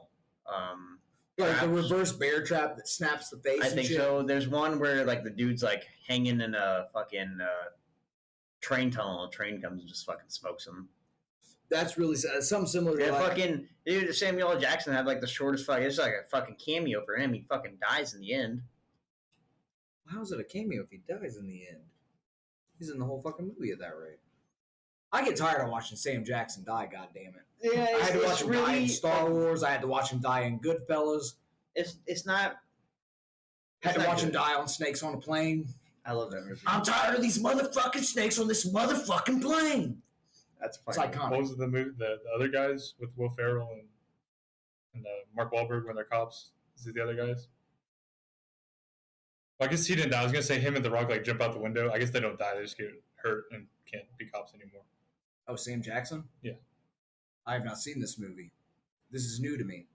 Like the traps. reverse bear trap that snaps the face. I and think shit. so. There's one where like the dude's like hanging in a fucking train tunnel. A train comes and just fucking smokes him. That's really sad. Something similar to Yeah, like, fucking dude. Samuel L. Jackson had like the shortest fucking. It's like a fucking cameo for him. He fucking dies in the end. How is it a cameo if he dies in the end? He's in the whole fucking movie at that rate. I get tired of watching Sam Jackson die. God damn it! Yeah, I had to watch him die in Star Wars. I had to watch him die in Goodfellas. It's not. Had to not watch him good. die on Snakes on a Plane. I love that movie. I'm tired of these motherfucking snakes on this motherfucking plane. That's It's funny. iconic. What was the movie? The other guys with Will Ferrell and Mark Wahlberg when they're cops. Is it the other guys? Well, I guess he didn't die. I was gonna say him and The Rock like jump out the window. I guess they don't die. They just get hurt and can't be cops anymore. Oh, Sam Jackson? Yeah. I have not seen this movie. This is new to me.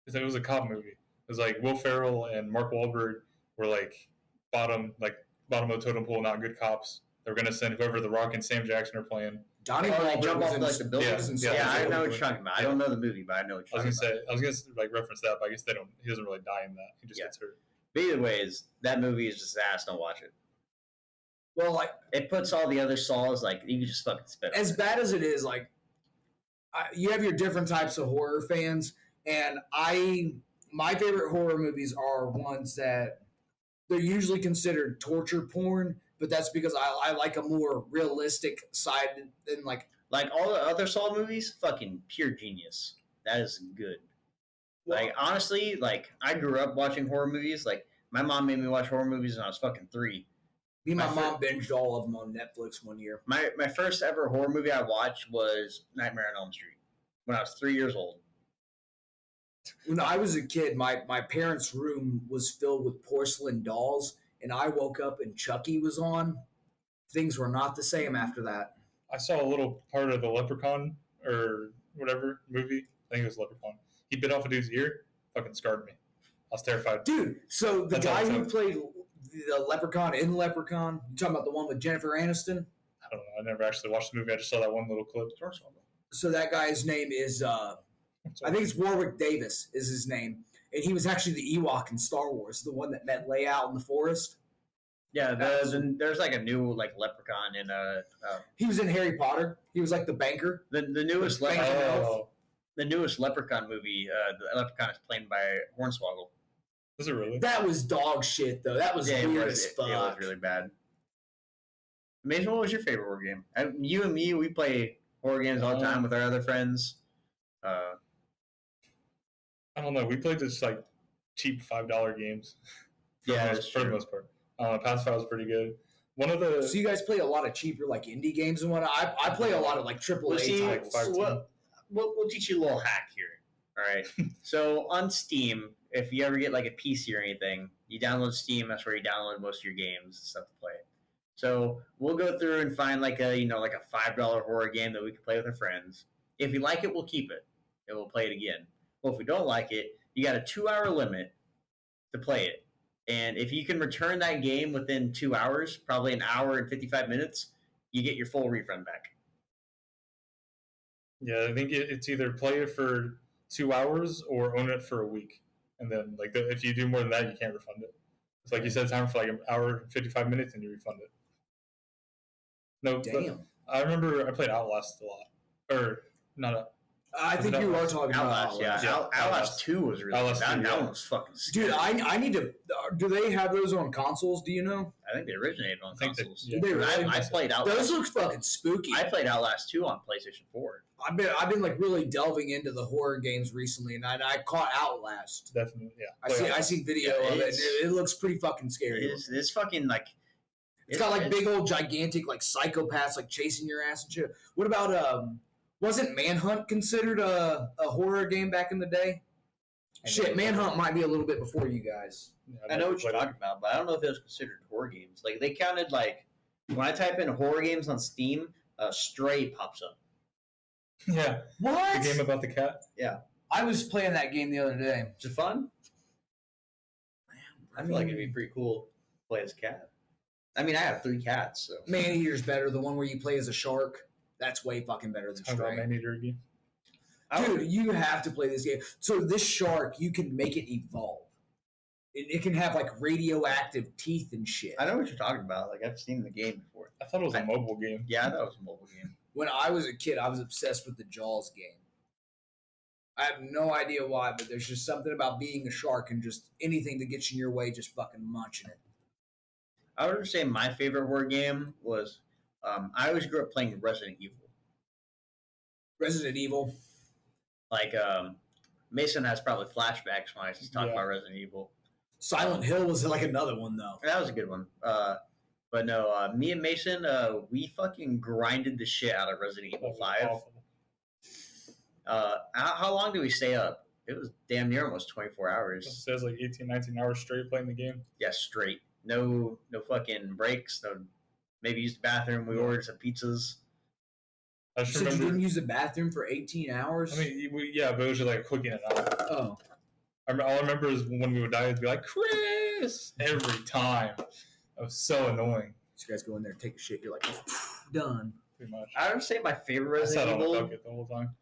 It was a cop movie. It was like Will Ferrell and Mark Wahlberg were like bottom of the totem pole, not good cops. They were gonna send whoever The Rock and Sam Jackson are playing. Donnie Oh, they Wahlberg jump was off in like the buildings. Yeah, Yeah, I yeah. know what you're talking about. I don't know the movie, but I know what I you're was talking gonna about. say I was gonna like reference that, but I guess they don't. He doesn't really die in that. He just Yeah. gets hurt. But either ways, that movie is just ass. Don't watch it. Well, like, It puts all the other Saws like you can just fucking spit. on as it. bad as it is, like, you have your different types of horror fans, and my favorite horror movies are ones that they're usually considered torture porn, but that's because I like a more realistic side than like. Like all the other Saw movies, fucking pure genius. That is good. Like honestly, like I grew up watching horror movies. Like my mom made me watch horror movies when I was fucking 3. Me and my My mom binged all of them on Netflix one year. My first ever horror movie I watched was Nightmare on Elm Street when I was 3 years old. When I was a kid, my parents' room was filled with porcelain dolls, and I woke up and Chucky was on. Things were not the same after that. I saw a little part of the Leprechaun or whatever movie. I think it was Leprechaun. He bit off a dude's ear. Fucking scarred me. I was terrified. Dude, so the That's all guy it's who up. played the Leprechaun in Leprechaun, you talking about the one with Jennifer Aniston? I don't know. I never actually watched the movie. I just saw that one little clip. So that guy's name is, I think it's Warwick Davis is his name. And he was actually the Ewok in Star Wars, the one that met Leia out in the forest. Yeah, there's like a new like leprechaun in He was in Harry Potter. He was like the banker. the newest Thank you. Oh, the newest Leprechaun movie. The Leprechaun is played by Hornswoggle. is it really? That was dog shit, though. That was weird as fuck. It was really bad. Mason, what was your favorite horror game? You and me, we play horror games all the time with our other friends. I don't know. We played this like cheap $5 games. For the most part. Pacifier was pretty good. One of the So you guys play a lot of cheaper like indie games and whatnot. I play a lot of like AAA see, titles. like we'll teach you a little hack here. All right. So on Steam, if you ever get like a PC or anything, You download Steam. That's where you download most of your games and stuff to play. So we'll go through and find like a $5 horror game that we can play with our friends. If we like it, we'll keep it and we'll play it again. Well, if we don't like it, you got a 2-hour limit to play it. And if you can return that game within 2 hours, probably an hour and 55 minutes, you get your full refund back. Yeah, I think it's either play it for 2 hours or own it for a week. And then, like, if you do more than that, you can't refund it. It's like you said, time for like an hour and 55 minutes, and you refund it. No, Damn. I remember I played Outlast a lot. Or, not a... I think you are talking about Outlast. Yeah, Outlast 2 was really Outlast good. 2, That yeah. one was fucking scary. Dude, I need to. Do they have those on consoles? Do you know? I think they originated on consoles. Yeah. They really- I played Outlast. Those look fucking spooky. I played Outlast 2 on PlayStation 4. I've been like really delving into the horror games recently, and I caught Outlast. Definitely, yeah. I see video Yeah, of it. And it's- it looks pretty fucking scary. It's fucking like It's got like big old gigantic like psychopaths like chasing your ass and shit. What about wasn't Manhunt considered a horror game back in the day? Shit, Manhunt might be a little bit before you guys. I know what you're talking about, but I don't know if it was considered horror games. Like they counted like when I type in horror games on Steam, Stray pops up. Yeah. What? The game about the cat? I was playing that game the other day. Is it fun? I feel like it'd be pretty cool to play as a cat. I mean, I have 3 cats, so Man-Eater's better. The one where you play as a shark. That's way fucking better than Talk about Stray. Man-Eater again. Dude, you have to play this game. So this shark, you can make it evolve. It can have like radioactive teeth and shit. I know what you're talking about. Like I've seen the game before. I thought it was a mobile game. Yeah, I thought it was a mobile game. When I was a kid, I was obsessed with the Jaws game. I have no idea why, but there's just something about being a shark and just anything that gets in your way, just fucking munching it. I would say my favorite horror game was I always grew up playing Resident Evil. Resident Evil. Like Mason has probably flashbacks when I talk Yeah. about Resident Evil. Silent Hill was like another one, though. That was a good one. But no, me and Mason, we fucking grinded the shit out of Resident Evil 5. Awful. How long did we stay up? It was damn near almost 24 It hours. says like 18, 19 hours straight playing the game. Yeah, straight. No fucking breaks. No, maybe used the bathroom. We ordered some pizzas. I You just said you remember. didn't use the bathroom for 18 hours? I mean, yeah, but it was just like cooking it out. Oh. All I remember is when we would die, it'd be like, Chris! Every time. That was so annoying, So you guys go in there and take a shit. You're like, done. pretty much. I would say my favorite I sat Resident on the Evil. bucket the whole time.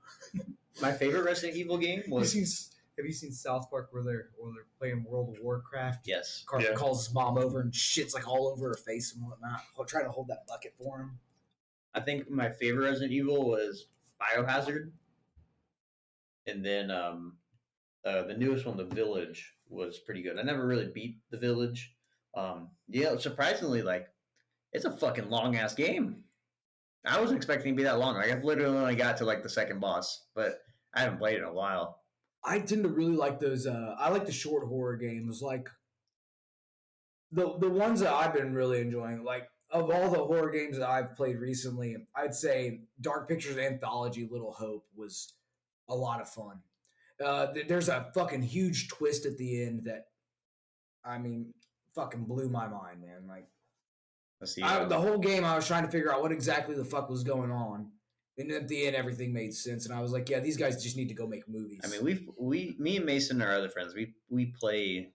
My favorite Resident Evil game was Have you seen South Park where they're playing World of Warcraft? yes. Carter Yeah. calls his mom over and shit's like all over her face and whatnot. Trying to hold that bucket for him. I think my favorite Resident Evil was Biohazard, and then the newest one, The Village, was pretty good. I never really beat The Village. Yeah, surprisingly, like it's a fucking long ass game. I wasn't expecting it to be that long. Like I've literally only got to like the second boss, but I haven't played it in a while. I tend to really like those. I like the short horror games, like the ones that I've been really enjoying. Like of all the horror games that I've played recently, I'd say Dark Pictures Anthology: Little Hope was a lot of fun. There's a fucking huge twist at the end that, I mean, fucking blew my mind, man. Like Let's see. the whole game, I was trying to figure out what exactly the fuck was going on. And at the end, everything made sense, and I was like, "Yeah, these guys just need to go make movies." I mean, me and Mason and our other friends, we play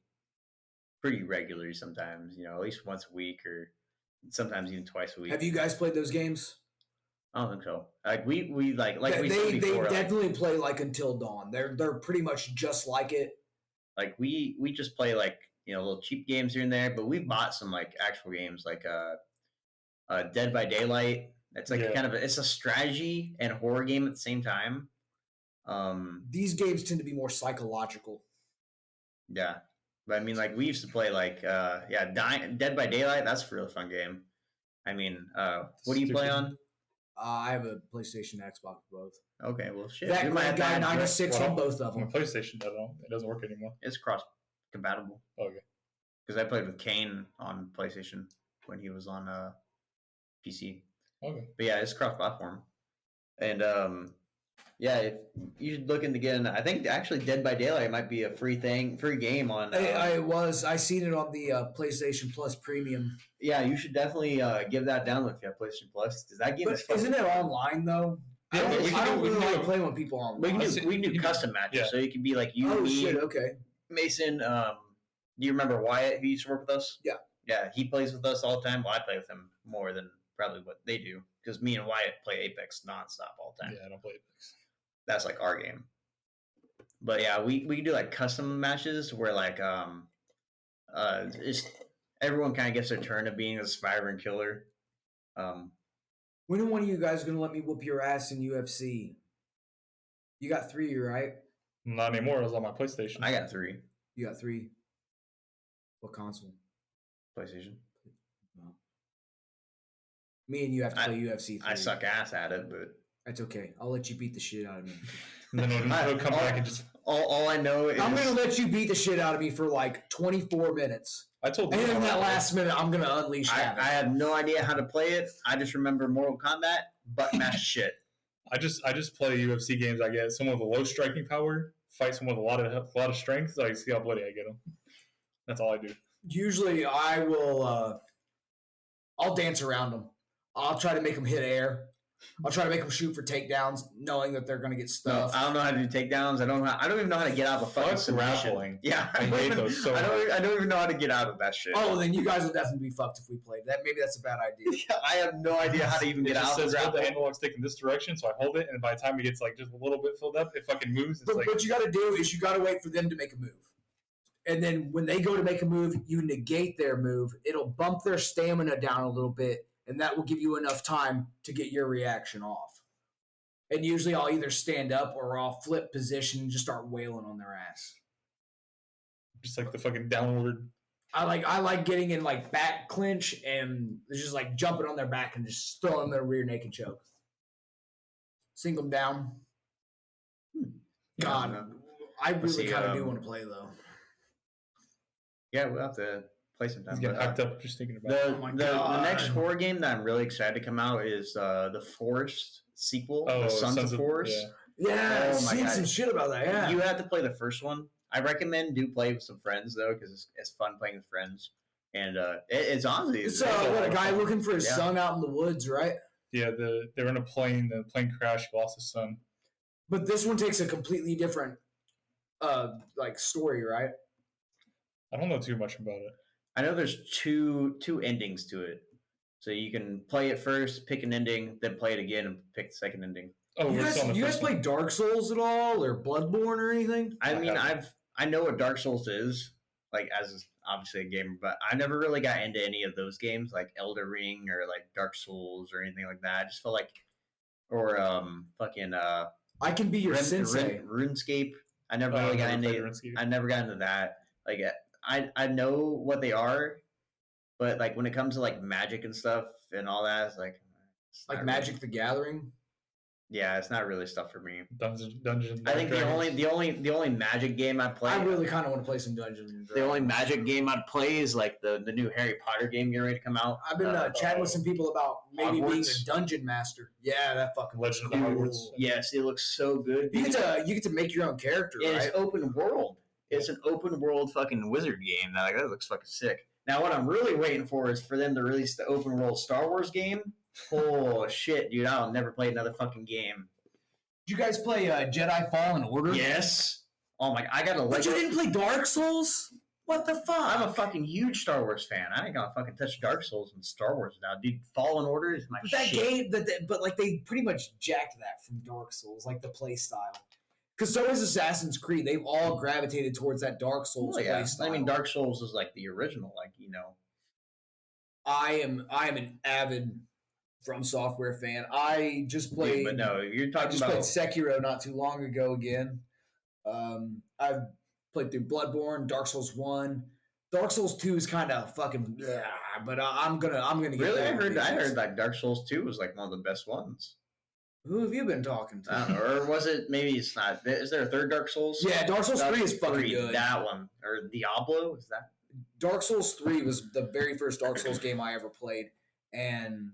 pretty regularly sometimes. You know, at least once a week or sometimes even twice a week. have you guys played those games? I don't think so. Like we like we they said before, like, definitely play like Until Dawn. They're pretty much just like it. like we just play like little cheap games here and there, but we've bought some like actual games like Dead by Daylight. It's like it's a strategy and horror game at the same time. These games tend to be more psychological. Yeah, but I mean, like we used to play like Dead by Daylight. That's a really fun game. I mean, what do you play on? I have a PlayStation, Xbox, both. Okay, well, shit. That we might have to guy add 96 Well, on both of On them. PlayStation, it doesn't work anymore. It's cross compatible Okay. because I played with Kane on PlayStation when he was on PC. Okay. But yeah, it's cross platform, and Yeah, if you should look into getting. I think actually Dead by Daylight might be a free game on. I seen it on the PlayStation Plus Premium. Yeah, you should definitely give that down if you have PlayStation Plus because that game is. Isn't it online though? Yeah, I don't really like playing with people online. We can do custom matches, so you can be like you. Oh me, shit! Okay. Mason, do you remember Wyatt who used to work with us? Yeah. Yeah, he plays with us all the time. Well, I play with him more than probably what they do because me and Wyatt play Apex nonstop all the time. Yeah, I don't play Apex. That's like our game. But yeah, we can do like custom matches where like just everyone kind of gets their turn of being a survivor and killer. When are one of you guys gonna let me whoop your ass in UFC? You got 3, right? Not anymore. I was on my PlayStation. I got 3. You got 3. What console? PlayStation. No. Me and you have to play UFC 3. I suck ass at it, but that's okay. I'll let you beat the shit out of me. And then he'll come back and just. All I know is I'm gonna let you beat the shit out of me for like 24 minutes. I told you. And in that last minute, I'm gonna unleash havoc. I have no idea how to play it. I just remember Mortal Kombat, butt mash shit. I just play UFC games. I get someone with a low striking power, fight someone with a lot of strength, so I see how bloody I get them. That's all I do. Usually, I will. I'll dance around them. I'll try to make them hit air. I'll try to make them shoot for takedowns, knowing that they're going to get stuffed. No, I don't know how to do takedowns. I don't even know how to get out of a fucking submission. Grappling. Yeah, I hate those so much. I don't even know how to get out of that shit. Oh, then you guys will definitely be fucked if we played that. Maybe that's a bad idea. I have no idea how to even get out of the the analog stick in this direction, so I hold it, and by the time it gets like just a little bit filled up, it fucking moves. But what you got to do is you got to wait for them to make a move. And then when they go to make a move, you negate their move. It'll bump their stamina down a little bit, and that will give you enough time to get your reaction off. And usually I'll either stand up or I'll flip position and just start wailing on their ass. Just like the fucking downward. I like getting in like back clinch and just like jumping on their back and just throwing them in a rear naked choke. Sink them down. God, I really kind of do want to play though. Yeah, we'll have to play sometime. He's getting hyped up just thinking about it. The next horror game that I'm really excited to come out is the Forest sequel, the Sons of Forest. Yeah, I've seen some shit about that. Yeah, you have to play the first one. I recommend do play with some friends though, because it's fun playing with friends, and it's honestly it's what a guy looking for his son out in the woods, right? Yeah, they're in a plane. The plane crashed, lost his son. But this one takes a completely different like story, right? I don't know too much about it. I know there's two endings to it. So you can play it first, pick an ending, then play it again and pick the second ending. Oh, you guys play Dark Souls at all or Bloodborne or anything? I mean, I know what Dark Souls is, like as obviously a gamer, but I never really got into any of those games like Elder Ring or like Dark Souls or anything like that. I just felt like or I can be your sensei. RuneScape. I never really got into I never got into that. Like I know what they are, but like when it comes to like magic and stuff and all that, it's like Magic the Gathering. Yeah, it's not really stuff for me. Dungeons. I think the only Magic game I play. I really kind of want to play some Dungeons and Dragons. The only Magic game I'd play is like the new Harry Potter game getting ready to come out. I've been chatting with some people about maybe Hogwarts. Being a dungeon master. Yeah, that fucking Legend of Hogwarts. Yes, it looks so good. You get to make your own character. Right? It's open world. It's an open world fucking wizard game. That looks fucking sick. Now, what I'm really waiting for is for them to release the open world Star Wars game. Oh shit, dude! I'll never play another fucking game. Did you guys play Jedi Fallen Order? Yes. Oh my! I got a. But you didn't play Dark Souls? What the fuck? I'm a fucking huge Star Wars fan. I ain't gonna fucking touch Dark Souls and Star Wars now, dude. Fallen Order is my shit. But like they pretty much jacked that from Dark Souls, like the play style. Because so is Assassin's Creed. They've all gravitated towards that Dark Souls play style. I mean, Dark Souls is like the original, like I am an avid From Software fan. I just played. But no, you're talking about. I just played Sekiro not too long ago again. I've played through Bloodborne, Dark Souls 1. Dark Souls 2 is kind of fucking, but I'm gonna get. Really, I heard like Dark Souls 2 was like one of the best ones. Who have you been talking to? I don't know, or was it? Maybe it's not. Is there a third Dark Souls? Yeah, Dark Souls 3 is fucking good. That one or Diablo is that? Dark Souls 3 was the very first Dark Souls game I ever played, and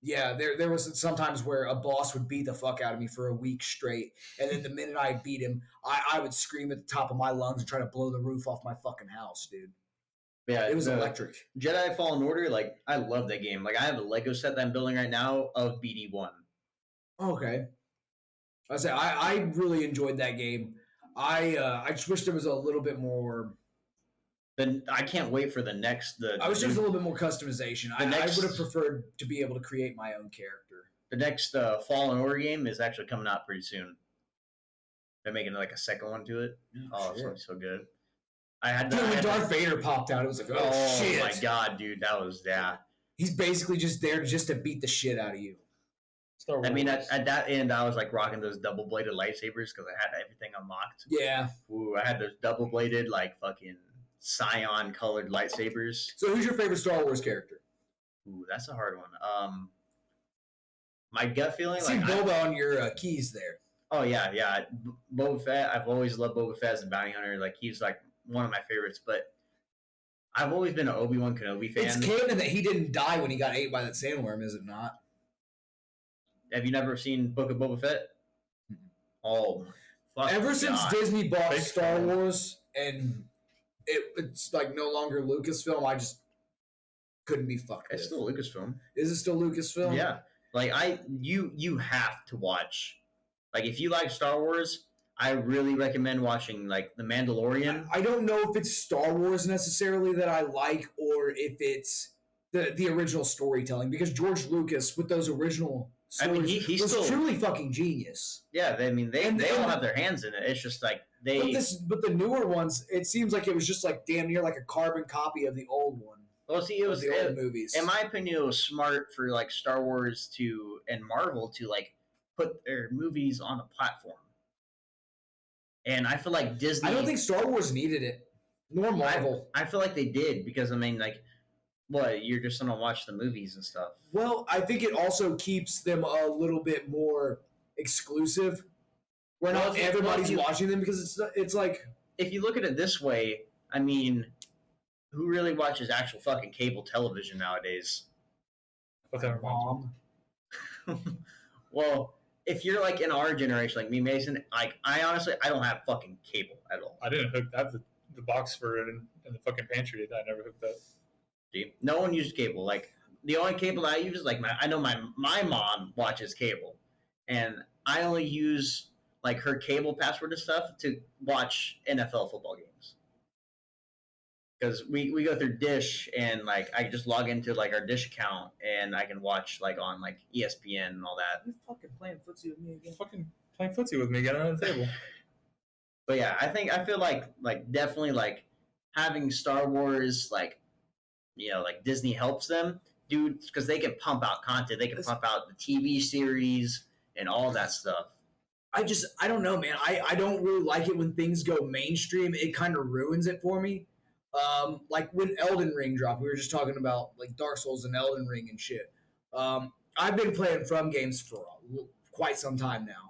Yeah, there was sometimes where a boss would beat the fuck out of me for a week straight, and then the minute I beat him, I would scream at the top of my lungs and try to blow the roof off my fucking house, dude. Yeah, It was electric. Jedi Fallen Order, like I love that game. Like I have a Lego set that I'm building right now of BD1. Okay. I really enjoyed that game. I just wish there was a little bit more. Then I can't wait for the next. I wish there was a little bit more customization. I would have preferred to be able to create my own character. The next Fallen Order game is actually coming out pretty soon. They're making like a second one to it. Oh, it's gonna be so good. When Darth Vader popped out, it was like, oh shit! Oh my god, dude, that was He's basically just there just to beat the shit out of you. I mean, at that end, I was like rocking those double-bladed lightsabers because I had everything unlocked. Yeah. Ooh, I had those double-bladed, like fucking cyan-colored lightsabers. So, who's your favorite Star Wars character? Ooh, that's a hard one. My gut feeling, I see Boba on your keys there. Oh yeah. Boba Fett. I've always loved Boba Fett as a bounty hunter. Like he's like one of my favorites. But I've always been an Obi-Wan Kenobi fan. It's canon that he didn't die when he got ate by that sandworm, is it not? Have you never seen Book of Boba Fett? Oh, ever since Disney bought Star Wars and it's like no longer Lucasfilm, I just couldn't be fucked. It's still Lucasfilm. Is it still Lucasfilm? Yeah. Like you have to watch. Like if you like Star Wars, I really recommend watching like The Mandalorian. I don't know if it's Star Wars necessarily that I like, or if it's the original storytelling. Because George Lucas with those original stories, I mean, he's was still truly fucking genius. Yeah, they all have their hands in it. It's just like But the newer ones, it seems like it was just like damn near like a carbon copy of the old one. Well, see, it was the old movies. In my opinion, it was smart for like Star Wars and Marvel to like put their movies on a platform. And I feel like Disney. I don't think Star Wars needed it, nor Marvel. I feel like they did because I mean, like, what you're just gonna watch the movies and stuff. Well, I think it also keeps them a little bit more exclusive. Where not everybody's watching them because it's like if you look at it this way, I mean, who really watches actual fucking cable television nowadays? Mom. Well, if you're like in our generation, like me, Mason, like I honestly don't have fucking cable at all. I didn't hook. I have the box for it in the fucking pantry. I never hooked up. No one used cable. Like the only cable that I use is like I know my mom watches cable, and I only use like her cable password and stuff to watch NFL football games. Because we go through Dish and like I just log into like our Dish account and I can watch like on like ESPN and all that. You're fucking playing footsie with me again. Fucking playing footsie with me, get on the table. But yeah, I feel like definitely like having Star Wars like like Disney helps them, dude, because they can pump out content. They can pump out the TV series and all that stuff. I don't know, man. I don't really like it when things go mainstream. It kind of ruins it for me. Like when Elden Ring dropped, we were just talking about like Dark Souls and Elden Ring and shit. I've been playing From games for quite some time now.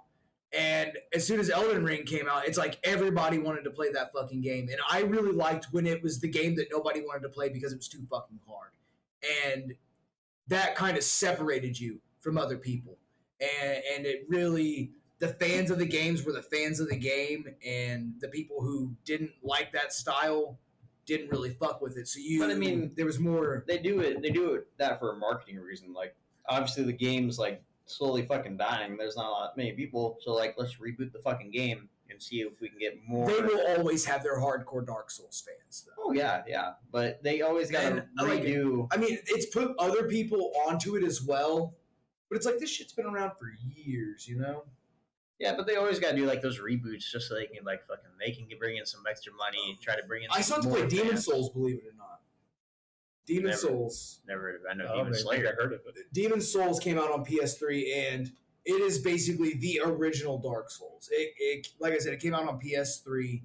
And as soon as Elden Ring came out, it's like everybody wanted to play that fucking game. And I really liked when it was the game that nobody wanted to play because it was too fucking hard. And that kind of separated you from other people. And it really, the fans of the games were the fans of the game, and the people who didn't like that style didn't really fuck with it. So but I mean, there was more. They do it that for a marketing reason. Like obviously the game's like slowly fucking dying. There's not many people, so like let's reboot the fucking game and see if we can get more. They will always have their hardcore Dark Souls fans, though. Oh yeah, but they always gotta redo. I mean, it's put other people onto it as well, but it's like this shit's been around for years, you know. Yeah, but they always gotta do like those reboots just so they can like fucking bring in some extra money, try to bring in. I still have to play Demon Souls, believe it or not. Never. I know Demon Slayer. I heard of it. Demon Souls came out on PS3, and it is basically the original Dark Souls. It like I said, it came out on PS3,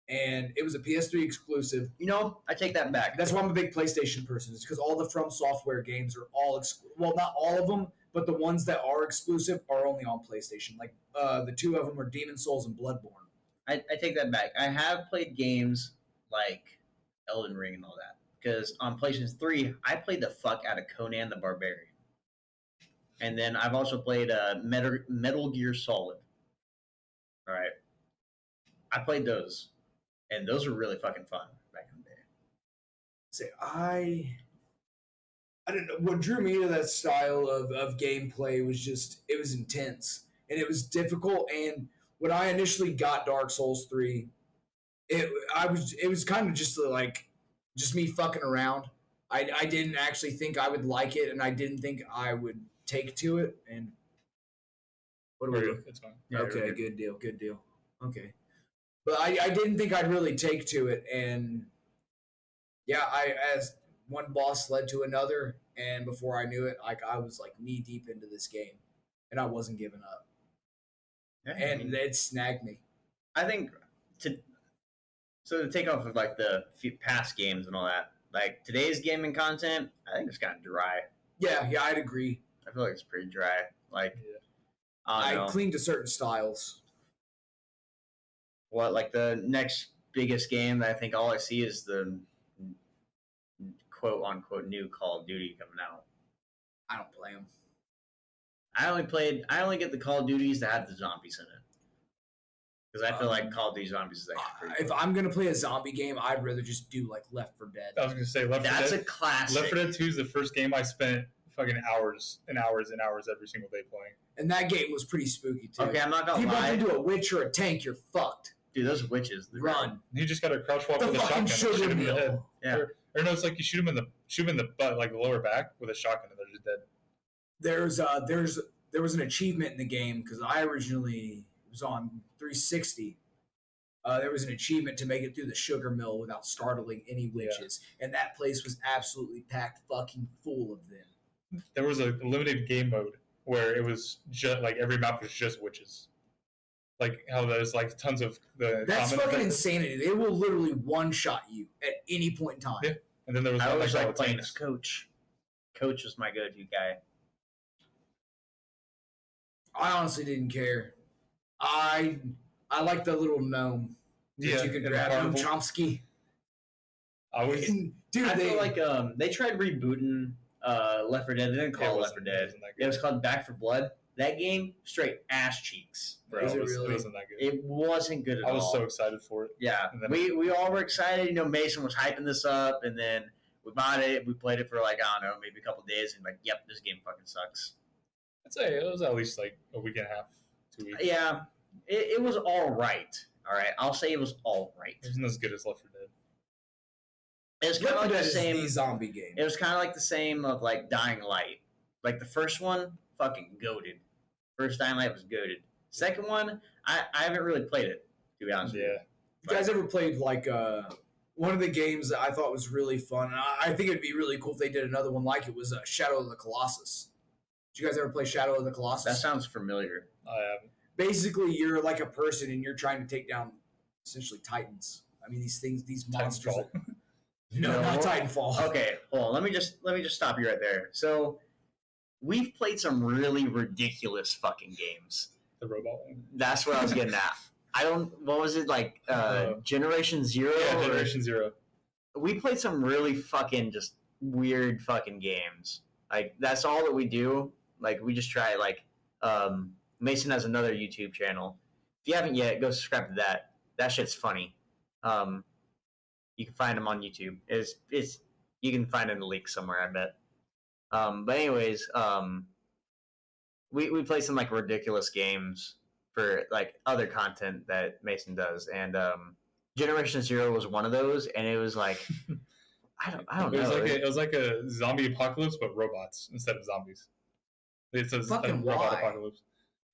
and it was a PS3 exclusive. You know, I take that back. That's why I'm a big PlayStation person. It's because all the From Software games are all well, not all of them, but the ones that are exclusive are only on PlayStation. Like the two of them are Demon Souls and Bloodborne. I take that back. I have played games like Elden Ring and all that. Because on PlayStation 3, I played the fuck out of Conan the Barbarian. And then I've also played Metal Gear Solid. All right. I played those, and those were really fucking fun back in the day. See, I don't know. What drew me to that style of gameplay was just it was intense and it was difficult. And when I initially got Dark Souls 3, it was kind of just just me fucking around. I didn't actually think I would like it, and I didn't think I would take to it. And what do we do? It's fine. Yeah, Okay, good deal. Okay, but I didn't think I'd really take to it, and yeah, as one boss led to another, and before I knew it, I was like knee deep into this game, and I wasn't giving up, Yeah, and it snagged me. I think to take off of like the past games and all that, like today's gaming content, I think it's kind of dry. Yeah, I'd agree. I feel like it's pretty dry. Like, I cling to certain styles. What, like the next biggest game that I think all I see is the quote unquote new Call of Duty coming out. I don't play them. I only get the Call of Duties that have the zombies in it. Because I feel like Call of Duty Zombies is actually pretty If I'm gonna play a zombie game, I'd rather just do like Left 4 Dead. I was gonna say Left 4 Dead. That's a classic. Left 4 Dead 2 is the first game I spent fucking hours and hours and hours every single day playing. And that game was pretty spooky too. Okay, I'm not gonna if you lie. bump into a witch or a tank, you're fucked. Dude, those witches. Run. You just gotta crouch walk The with a fucking shotgun and shoot sugar him in the head. mill. Yeah. Or no, it's like you shoot him in the butt, like the lower back, with a shotgun, and they're just dead. There was an achievement in the game because I originally was on 360. There was an achievement to make it through the sugar mill without startling any witches, and that place was absolutely packed fucking full of them. There was a limited game mode where it was just like every map was just witches. Like how there's like tons of the. That's common fucking effects. insanity. They will literally one shot you at any point in time. Yeah. And then there was I always all like the playing tanks. as Coach. Coach was my go-to guy. I honestly didn't care. I like the little gnome that Yeah, you could and grab, Noam Marvel. Chomsky. I was. Dude, I feel like they tried rebooting Left 4 Dead. They didn't call it Left 4 Dead. wasn't that good. It was called Back 4 Blood. That game, straight ass cheeks. Bro, Is it it really? wasn't that good. It wasn't good at all. I was so excited for it. Yeah, And then- we all were excited. You know, Mason was hyping this up, and then we bought it. We played it for like, I don't know, maybe a couple days, and like, yep, this game fucking sucks. I'd say it was at least like a week and a half, 2 weeks. Yeah, it was all right. All right, I'll say it was all right. It wasn't as good as Left 4 Dead. It was kind of Left 4 like Dead the is same. the zombie game. It was kind of like the same of like Dying Light. Like the first one, fucking goated. First Dying Light was goated. Second one, I haven't really played it, to be honest with you. Yeah. You guys ever played like one of the games that I thought was really fun, and I think it'd be really cool if they did another one like it, was Shadow of the Colossus. Did you guys ever play Shadow of the Colossus? That sounds familiar. I haven't. Basically, you're like a person and you're trying to take down essentially titans. I mean, these monsters. Titanfall. No, not Titanfall. Okay, hold on. Let me just stop you right there. So, we've played some really ridiculous fucking games. The robot one. That's what I was getting at. What was it like? Generation Zero? Yeah, or- Generation Zero. We played some really fucking just weird fucking games. Like, that's all that we do. Like, we just try, like, Mason has another YouTube channel. If you haven't yet, go subscribe to that. That shit's funny. You can find him on YouTube. It's you can find it in the link somewhere, I bet. But anyways, we play some like ridiculous games for like other content that Mason does, and Generation Zero was one of those, and it was like I don't know. It was like a zombie apocalypse, but robots instead of zombies. It's a Fucking robot why? apocalypse.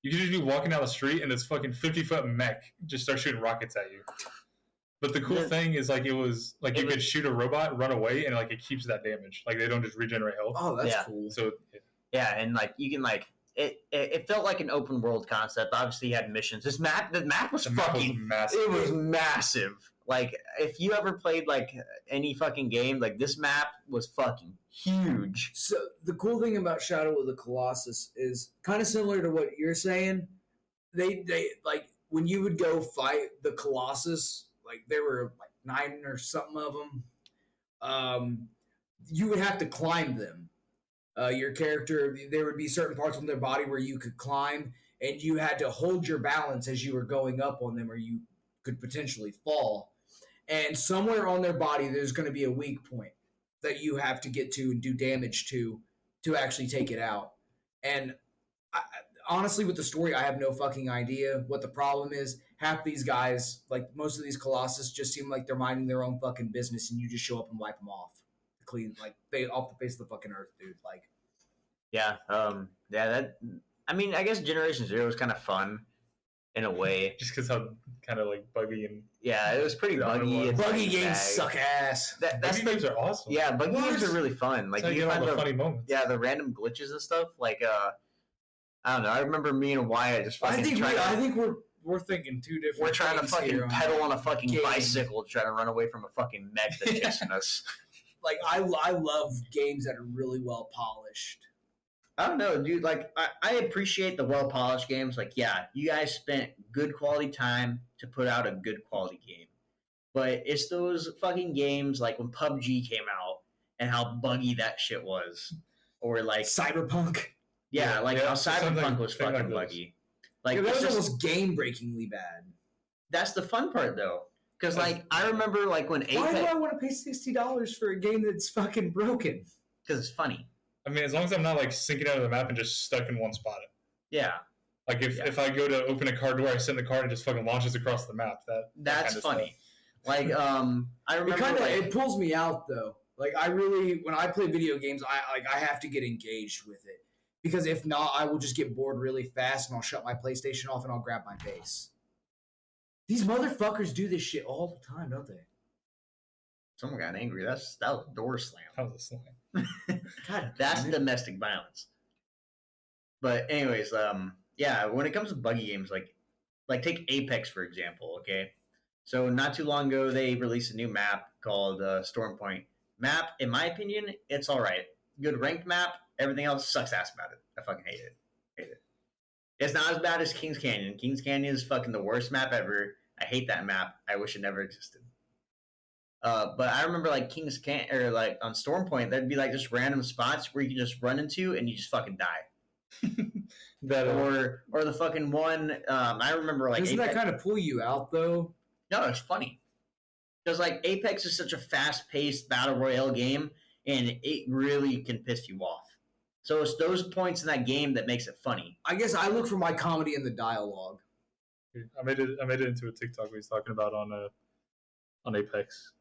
You could just be walking down the street and this fucking 50-foot mech just starts shooting rockets at you. But the cool thing is, like, it was like you could shoot a robot, run away, and like it keeps that damage. Like they don't just regenerate health. Oh, that's Yeah. cool. So Yeah, and like you can like it felt like an open world concept. Obviously, you had missions. The map was the map was fucking massive. it was massive. Like if you ever played like any fucking game, like this map was fucking huge. So the cool thing about Shadow of the Colossus is kind of similar to what you're saying. They like when you would go fight the Colossus, like there were like 9 or something of them. You would have to climb them. Your character, there would be certain parts on their body where you could climb, and you had to hold your balance as you were going up on them, or you could potentially fall. And somewhere on their body, there's going to be a weak point that you have to get to and do damage to actually take it out. And honestly, with the story, I have no fucking idea what the problem is. Half these guys, like most of these Colossus, just seem like they're minding their own fucking business, and you just show up and wipe them off, clean, like off the face of the fucking earth, dude. Like, yeah, that. I mean, I guess Generation Zero was kind of fun in a way, just because how kind of like buggy and yeah, it was pretty buggy. And buggy games suck ass. Buggy games are awesome. Yeah, buggy games are really fun. Like you get all the funny moments. Yeah, the random glitches and stuff. Like I don't know. I remember me and Wyatt just fucking. I think we're thinking two different. We're trying to fucking pedal on a fucking bicycle to try to run away from a fucking mech that's chasing us. Like I love games that are really well polished. I don't know, dude. Like, I appreciate the well-polished games. Like, yeah, you guys spent good quality time to put out a good quality game. But it's those fucking games like when PUBG came out and how buggy that shit was. Or like... Cyberpunk. Yeah, how Cyberpunk was fucking like buggy. Like, that was almost game-breakingly bad. That's the fun part, though. Because, like, I remember, like, when Apex... Why do I want to pay $60 for a game that's fucking broken? Because it's funny. I mean, as long as I'm not like sinking out of the map and just stuck in one spot. Yeah. Like if I go to open a car door, I sit in the car and it just fucking launches across the map. That's funny. Like I remember it pulls me out though. Like I really, when I play video games, I have to get engaged with it, because if not, I will just get bored really fast and I'll shut my PlayStation off and I'll grab my base. These motherfuckers do this shit all the time, don't they? Someone got angry. That was a door slam. That was a slam. God, that's domestic violence. But anyways, yeah, when it comes to buggy games, like take Apex for example, okay? So not too long ago, they released a new map called Storm Point. Map, in my opinion, it's all right. Good ranked map. Everything else sucks ass about it. I fucking hate it. It's not as bad as Kings Canyon. Kings Canyon is fucking the worst map ever. I hate that map. I wish it never existed. But I remember like like on Storm Point, there'd be like just random spots where you can just run into and you just fucking die. Or the fucking one. I remember like doesn't that kind of pull you out though? No, it's funny because like Apex is such a fast-paced battle royale game, and it really can piss you off. So it's those points in that game that makes it funny. I guess I look for my comedy in the dialogue. I made it into a TikTok we was talking about on Apex.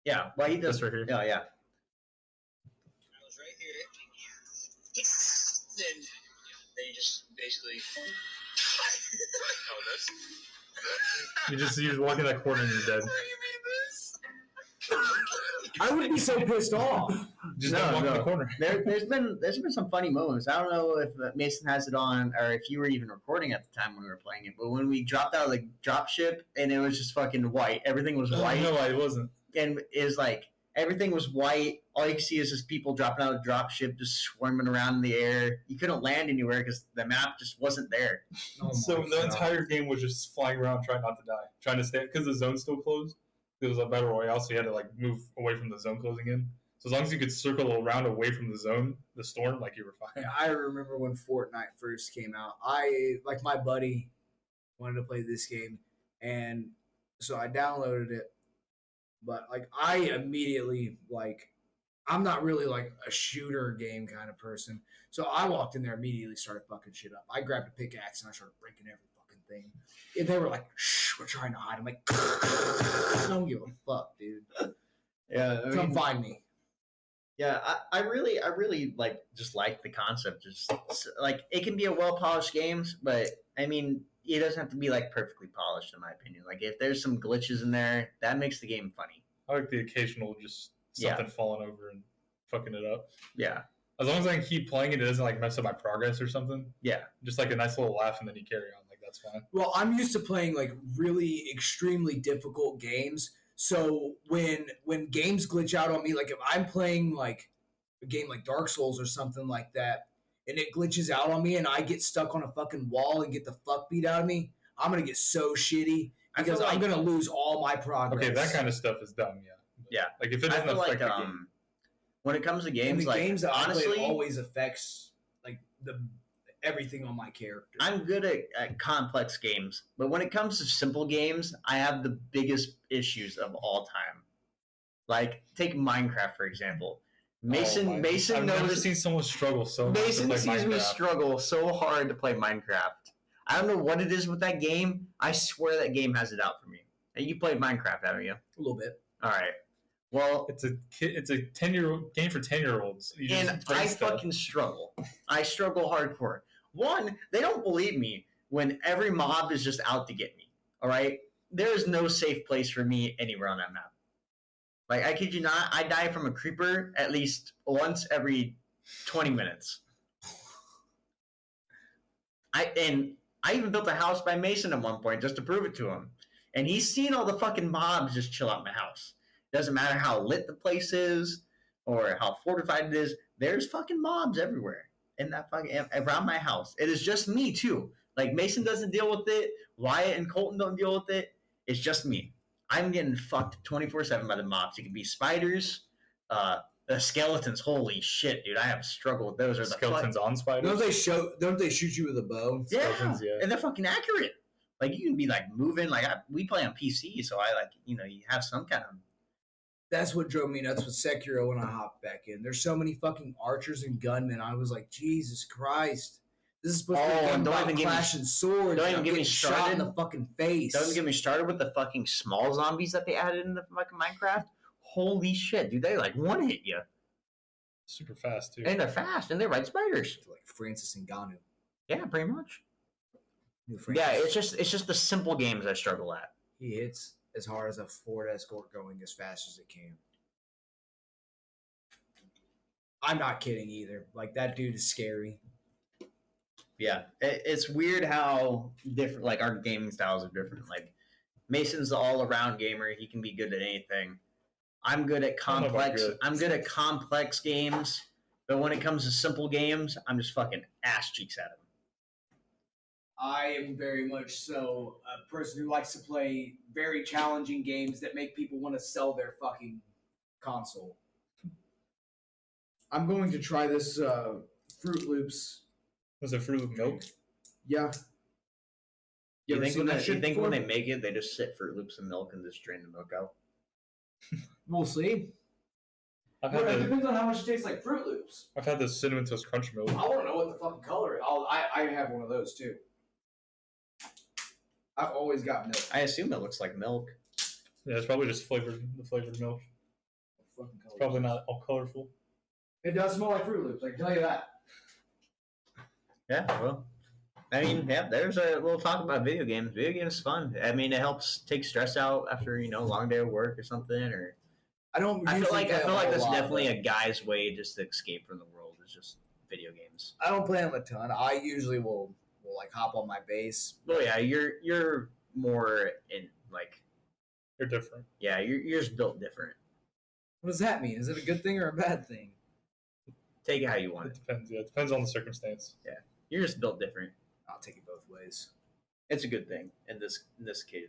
Yeah, well, he does right here. Yeah. I was right here. Then they just basically. You just walk in that corner and you're dead. I would be so pissed off. Just don't walk in the corner. There's been some funny moments. I don't know if Mason has it on or if you were even recording at the time when we were playing it. But when we dropped out of the drop ship and it was just fucking white, everything was white. No, it wasn't. And is like everything was white. All you can see is just people dropping out of the drop ship, just swarming around in the air. You couldn't land anywhere because the map just wasn't there. So the entire game was just flying around trying not to die, trying to stay because the zone's still closed. It was a battle royale, so you had to like move away from the zone closing in. So as long as you could circle around away from the zone, the storm, like you were fine. I remember when Fortnite first came out. My buddy wanted to play this game, and so I downloaded it. But like I immediately I'm not really like a shooter game kind of person. So I walked in there immediately, started fucking shit up. I grabbed a pickaxe and I started breaking every fucking thing. And they were like, "Shh, we're trying to hide." I'm like, I don't give a fuck, dude. Yeah, Come find me. Yeah, I really just like the concept. Just like it can be a well polished games, but I mean it doesn't have to be like perfectly polished in my opinion. Like if there's some glitches in there, that makes the game funny. I like the occasional just something falling over and fucking it up. Yeah. As long as I can keep playing it, it doesn't like mess up my progress or something. Yeah. Just like a nice little laugh and then you carry on. Like that's fine. Well, I'm used to playing like really extremely difficult games. So when games glitch out on me, like if I'm playing like a game like Dark Souls or something like that, and it glitches out on me and I get stuck on a fucking wall and get the fuck beat out of me, I'm going to get so shitty because I'm going to lose all my progress. Okay, that kind of stuff is dumb, yeah. Yeah. Like if it doesn't affect the game. when it comes to And games, the like games that honestly, I play always affects like everything on my character. I'm good at complex games, but when it comes to simple games, I have the biggest issues of all time. Like take Minecraft for example. Mason I've knows. never seen someone struggle so much Mason to play sees me Minecraft. struggle so hard to play Minecraft. I don't know what it is with that game. I swear that game has it out for me. And you played Minecraft, haven't you? A little bit. All right. Well, It's a 10-year-old game for 10-year-olds. and I fucking struggle. I struggle hardcore. One, they don't believe me when every mob is just out to get me. All right? There is no safe place for me anywhere on that map. Like, I kid you not, I die from a creeper at least once every 20 minutes. I even built a house by Mason at one point just to prove it to him. And he's seen all the fucking mobs just chill out my house. Doesn't matter how lit the place is or how fortified it is. There's fucking mobs everywhere in that fucking around my house. It is just me too. Like Mason doesn't deal with it. Wyatt and Colton don't deal with it. It's just me. I'm getting fucked 24/7 by the mobs. It could be spiders, the skeletons. Holy shit, dude! I have a struggle with those. Or the Skeletons on spiders. Don't they shoot you with a bow? Yeah, Skeletons, yeah. and they're fucking accurate. Like you can be like moving. Like we play on PC, so I like you have some kind of. That's what drove me nuts with Sekiro when I hopped back in. There's so many fucking archers and gunmen. I was like, Jesus Christ. This is supposed to be a game about clashing swords. Don't even get me shot started in the fucking face. Don't get me started with the fucking small zombies that they added in the fucking Minecraft. Holy shit, dude! They like one hit you, Super fast too. and they're fast, and they ride spiders. Like Francis Ngannou. Yeah, pretty much. New Francis. Yeah, it's just the simple games I struggle at. He hits as hard as a Ford Escort going as fast as it can. I'm not kidding either. Like that dude is scary. Yeah, it's weird how different, like, our gaming styles are different. Like, Mason's the all-around gamer. He can be good at anything. I'm good at complex. I'm good at complex games, but when it comes to simple games, I'm just fucking ass cheeks at them. I am very much so a person who likes to play very challenging games that make people want to sell their fucking console. I'm going to try this Fruit Loops. Was it Fruit Loop milk? Yeah. You ever think seen when that shit when they before? make it, they just sit Fruit Loops in milk and just drain the milk out? We'll see. I've Well, it had depends on how much it tastes like Fruit Loops. the cinnamon toast crunch milk. I want to know what the fucking color is. I have one of those too. I've always got milk. I assume it looks like milk. Yeah, it's probably just the flavored milk. Fucking color. It's probably not all colorful. It does smell like Fruit Loops. I can tell you that. Yeah, well, I mean, yeah, there's a little talk about video games. Video games is fun. I mean, it helps take stress out after a long day of work or something. Or I don't. I feel like that's lot, definitely but a guy's way just to escape from the world. Is just video games. I don't play them a ton. I usually will like hop on my base. Oh yeah, you're more in like They're different. yeah, you're just built different. What does that mean? Is it a good thing or a bad thing? Take it how you want It it. depends. Yeah, it depends on the circumstance. You're just built different. I'll take it both ways. It's a good thing in this case.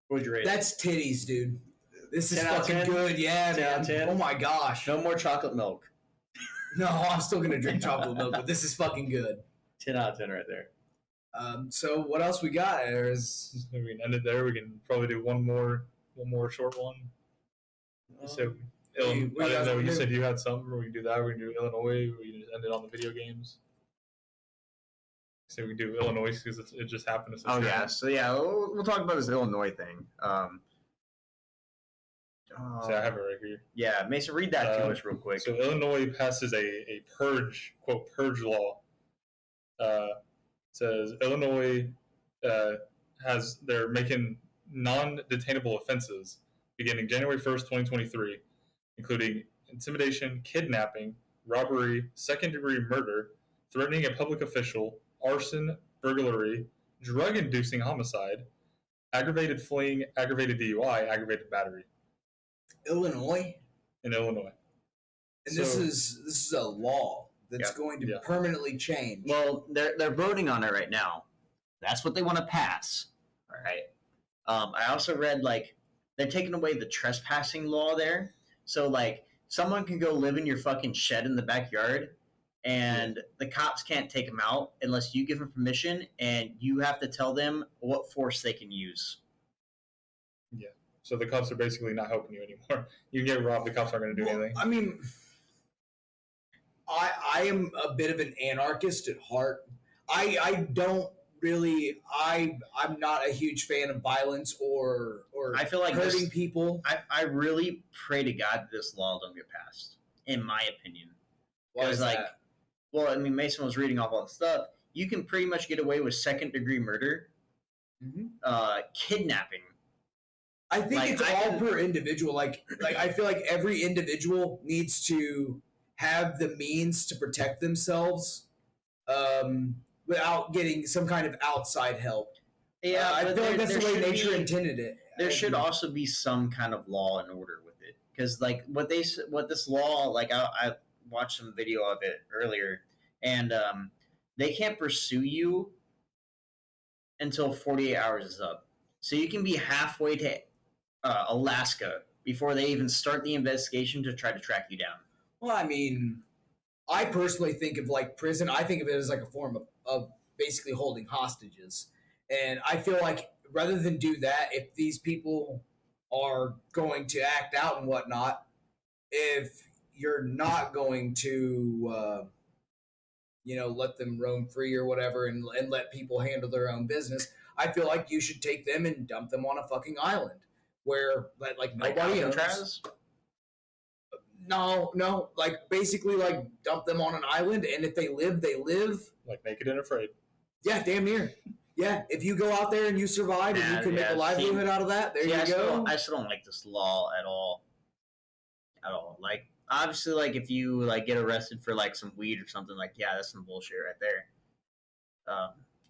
What would you rate it? That's titties, dude. This is 10 out of fucking 10? good. Yeah, 10 out man. of 10? Oh my gosh. No more chocolate milk. No, I'm still gonna drink chocolate milk, but this is fucking good. 10 out of 10 right there. So what else we got? There's We can end it there. We can probably do one more short one. So, what do you I guys don't know. wanna You do? said you had something. We can do that. We can do Illinois. We can just end it on the video games. So we can do Illinois because it just happened. Oh yeah, so yeah, we'll talk about this Illinois thing. So I have it right here. Yeah, Mason, read that to us real quick. So Illinois passes a purge, quote, purge law. Says Illinois they're making non-detainable offenses beginning January 1st, 2023, including intimidation, kidnapping, robbery, second-degree murder, threatening a public official, arson, burglary, drug-inducing homicide, aggravated fleeing, aggravated DUI, aggravated battery Illinois, in Illinois. and So- this is a law that's going to permanently change. Well, they're voting on it right now. That's what they want to pass. All right. I also read they're taking away the trespassing law there, So like someone can go live in your fucking shed in the backyard, and the cops can't take them out unless you give them permission, and you have to tell them what force they can use. Yeah. So the cops are basically not helping you anymore. You get robbed, the cops aren't going to do anything. I mean, I am a bit of an anarchist at heart. I don't really. I'm not a huge fan of violence or I feel like hurting people. I really pray to God this law don't get passed, in my opinion. Why is like, that? Well, I mean, Mason was reading off all the stuff. You can pretty much get away with second-degree murder, kidnapping. I think like, it's all per individual. Like I feel like every individual needs to have the means to protect themselves without getting some kind of outside help. Yeah, I feel like that's the way nature intended it. There should also be some kind of law and order with it, because like what this law, like I watched some video of it earlier, and they can't pursue you until 48 hours is up. So you can be halfway to Alaska before they even start the investigation to try to track you down. Well, I mean, I personally think of like prison. I think of it as like a form of basically holding hostages. And I feel like rather than do that, if these people are going to act out and whatnot, if you're not going to, let them roam free or whatever and let people handle their own business, I feel like you should take them and dump them on a fucking island where like nobody owns. No, like basically like dump them on an island, and if they live, they live. Like Naked and Afraid. Yeah, damn near. Yeah, if you go out there and you survive and you can make a livelihood out of that, there you go. I still don't like this law at all. At all. Like, obviously, like if you like get arrested for like some weed or something, like that's some bullshit right there.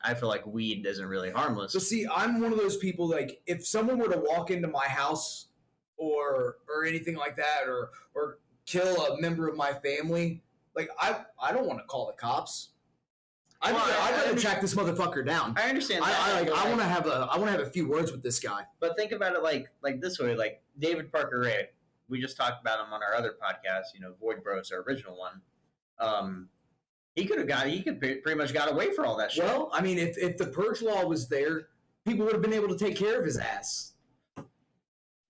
I feel like weed isn't really harmless. But see, I'm one of those people, like, if someone were to walk into my house or anything like that, or kill a member of my family, like, I don't want to call the cops. I'd rather track this motherfucker down. I understand that. I want to have a few words with this guy. But think about it like this way, like David Parker Ray. We just talked about him on our other podcast, Void Bros, our original one. He could pretty much got away for all that shit. Well, I mean, if the Purge law was there, people would have been able to take care of his ass.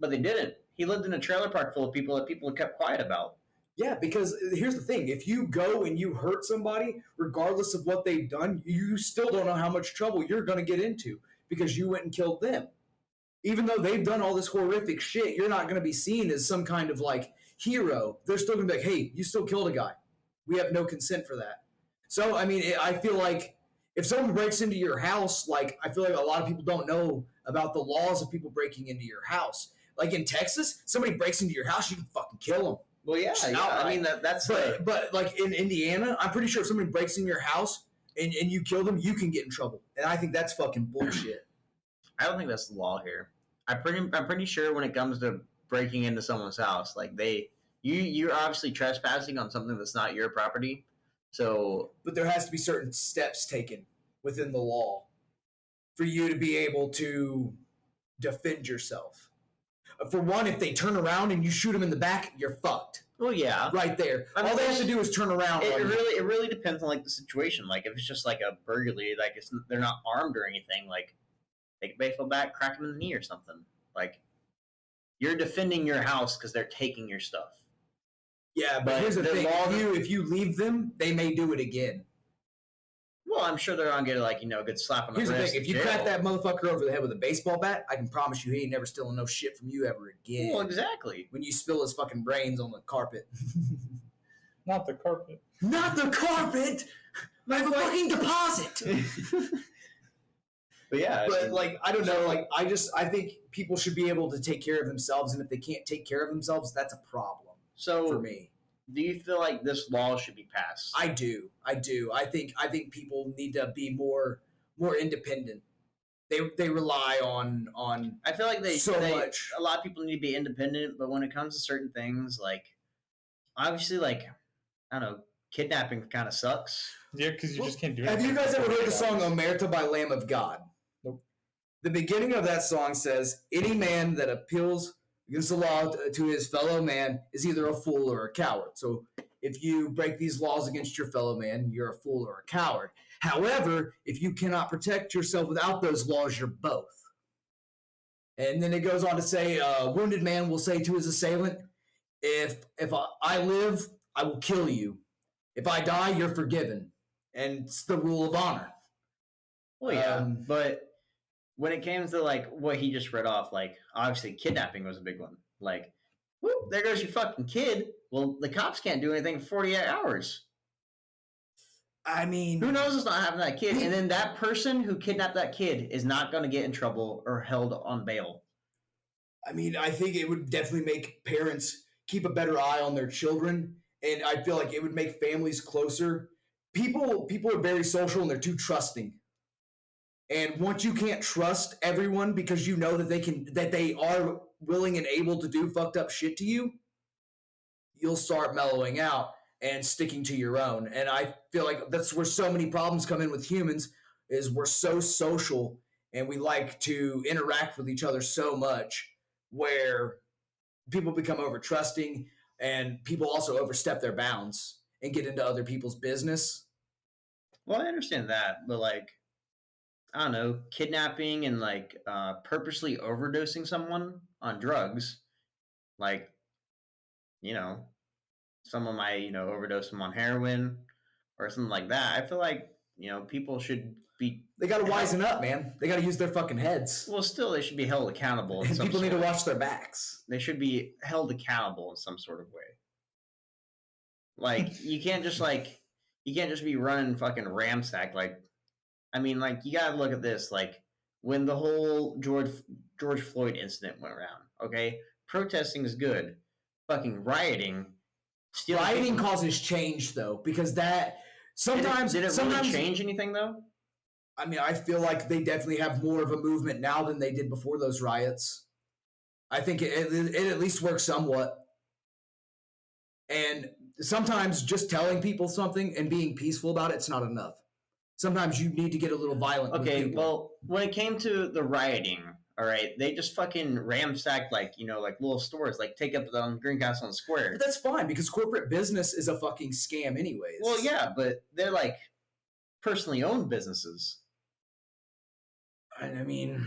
But they didn't. He lived in a trailer park full of people that people kept quiet about. Yeah, because here's the thing. If you go and you hurt somebody, regardless of what they've done, you still don't know how much trouble you're going to get into because you went and killed them. Even though they've done all this horrific shit, you're not going to be seen as some kind of, like, hero. They're still going to be like, hey, you still killed a guy. We have no consent for that. So, I mean, I feel like if someone breaks into your house, like, I feel like a lot of people don't know about the laws of people breaking into your house. Like in Texas, somebody breaks into your house, you can fucking kill them. Well, yeah. I mean, that's... But like in Indiana, I'm pretty sure if somebody breaks into your house and you kill them, you can get in trouble. And I think that's fucking bullshit. I don't think that's the law here. I'm pretty sure when it comes to breaking into someone's house, like you're obviously trespassing on something that's not your property. So, but there has to be certain steps taken within the law for you to be able to defend yourself. For one, if they turn around and you shoot them in the back, you're fucked. Well, yeah, right there. All they have to do is turn around. It really depends on like the situation. Like if it's just like a burglary, like they're not armed or anything. Like take a baseball bat, crack them in the knee or something. Like you're defending your house because they're taking your stuff. Yeah, but here's the thing: if you leave them, they may do it again. Well, I'm sure they're gonna get like a good slap on the wrist. Here's the thing: if you crack that motherfucker over the head with a baseball bat, I can promise you he ain't never stealing no shit from you ever again. Well, exactly. When you spill his fucking brains on the carpet. Not the carpet. Not the carpet. My fucking deposit. But yeah, but like I don't know, like I think people should be able to take care of themselves, and if they can't take care of themselves, that's a problem. So for me, do you feel like this law should be passed? I do. I think people need to be more independent. They rely on. I feel like much. A lot of people need to be independent, but when it comes to certain things, like obviously, like I don't know, kidnapping kind of sucks. Yeah, because you just can't do anything. Have you guys ever heard the song "Omerta" by Lamb of God? Nope. The beginning of that song says, "Any man that appeals against the law to his fellow man is either a fool or a coward. So if you break these laws against your fellow man, you're a fool or a coward. However, if you cannot protect yourself without those laws, you're both. And then it goes on to say, a wounded man will say to his assailant, if I live, I will kill you. If I die, you're forgiven. And it's the rule of honor. Well, yeah, but when it came to like what he just read off, like obviously kidnapping was a big one. Like, whoop, there goes your fucking kid. Well, the cops can't do anything for 48 hours. I mean, who knows what's not happening to that kid? And then that person who kidnapped that kid is not going to get in trouble or held on bail. I mean, I think it would definitely make parents keep a better eye on their children, and I feel like it would make families closer. People are very social and they're too trusting. And once you can't trust everyone because you know that they are willing and able to do fucked up shit to you, you'll start mellowing out and sticking to your own. And I feel like that's where so many problems come in with humans, is we're so social and we like to interact with each other so much, where people become over trusting and people also overstep their bounds and get into other people's business. Well, I understand that, but like, I don't know, kidnapping and like purposely overdosing someone on drugs, like, you know, someone might, you know, overdose them on heroin or something like that. I feel like, you know, people should be... They got to wisen up, man. They got to use their fucking heads. Well, still, they should be held accountable. And people need to watch their backs. They should be held accountable in some sort of way. Like, you can't just be running fucking ramsack. Like, I mean, like, you gotta look at this. Like, when the whole George Floyd incident went around, okay? Protesting is good. Fucking rioting... Rioting causes change, though, because that sometimes did it really change anything, though? I mean, I feel like they definitely have more of a movement now than they did before those riots. I think it at least works somewhat. And sometimes just telling people something and being peaceful about it's not enough. Sometimes you need to get a little violent. Okay, well, when it came to the rioting, all right, they just fucking ransacked, like, you know, like little stores, like take up the Greencastle Square. But that's fine because corporate business is a fucking scam, anyways. Well, yeah, but they're like personally owned businesses. I mean,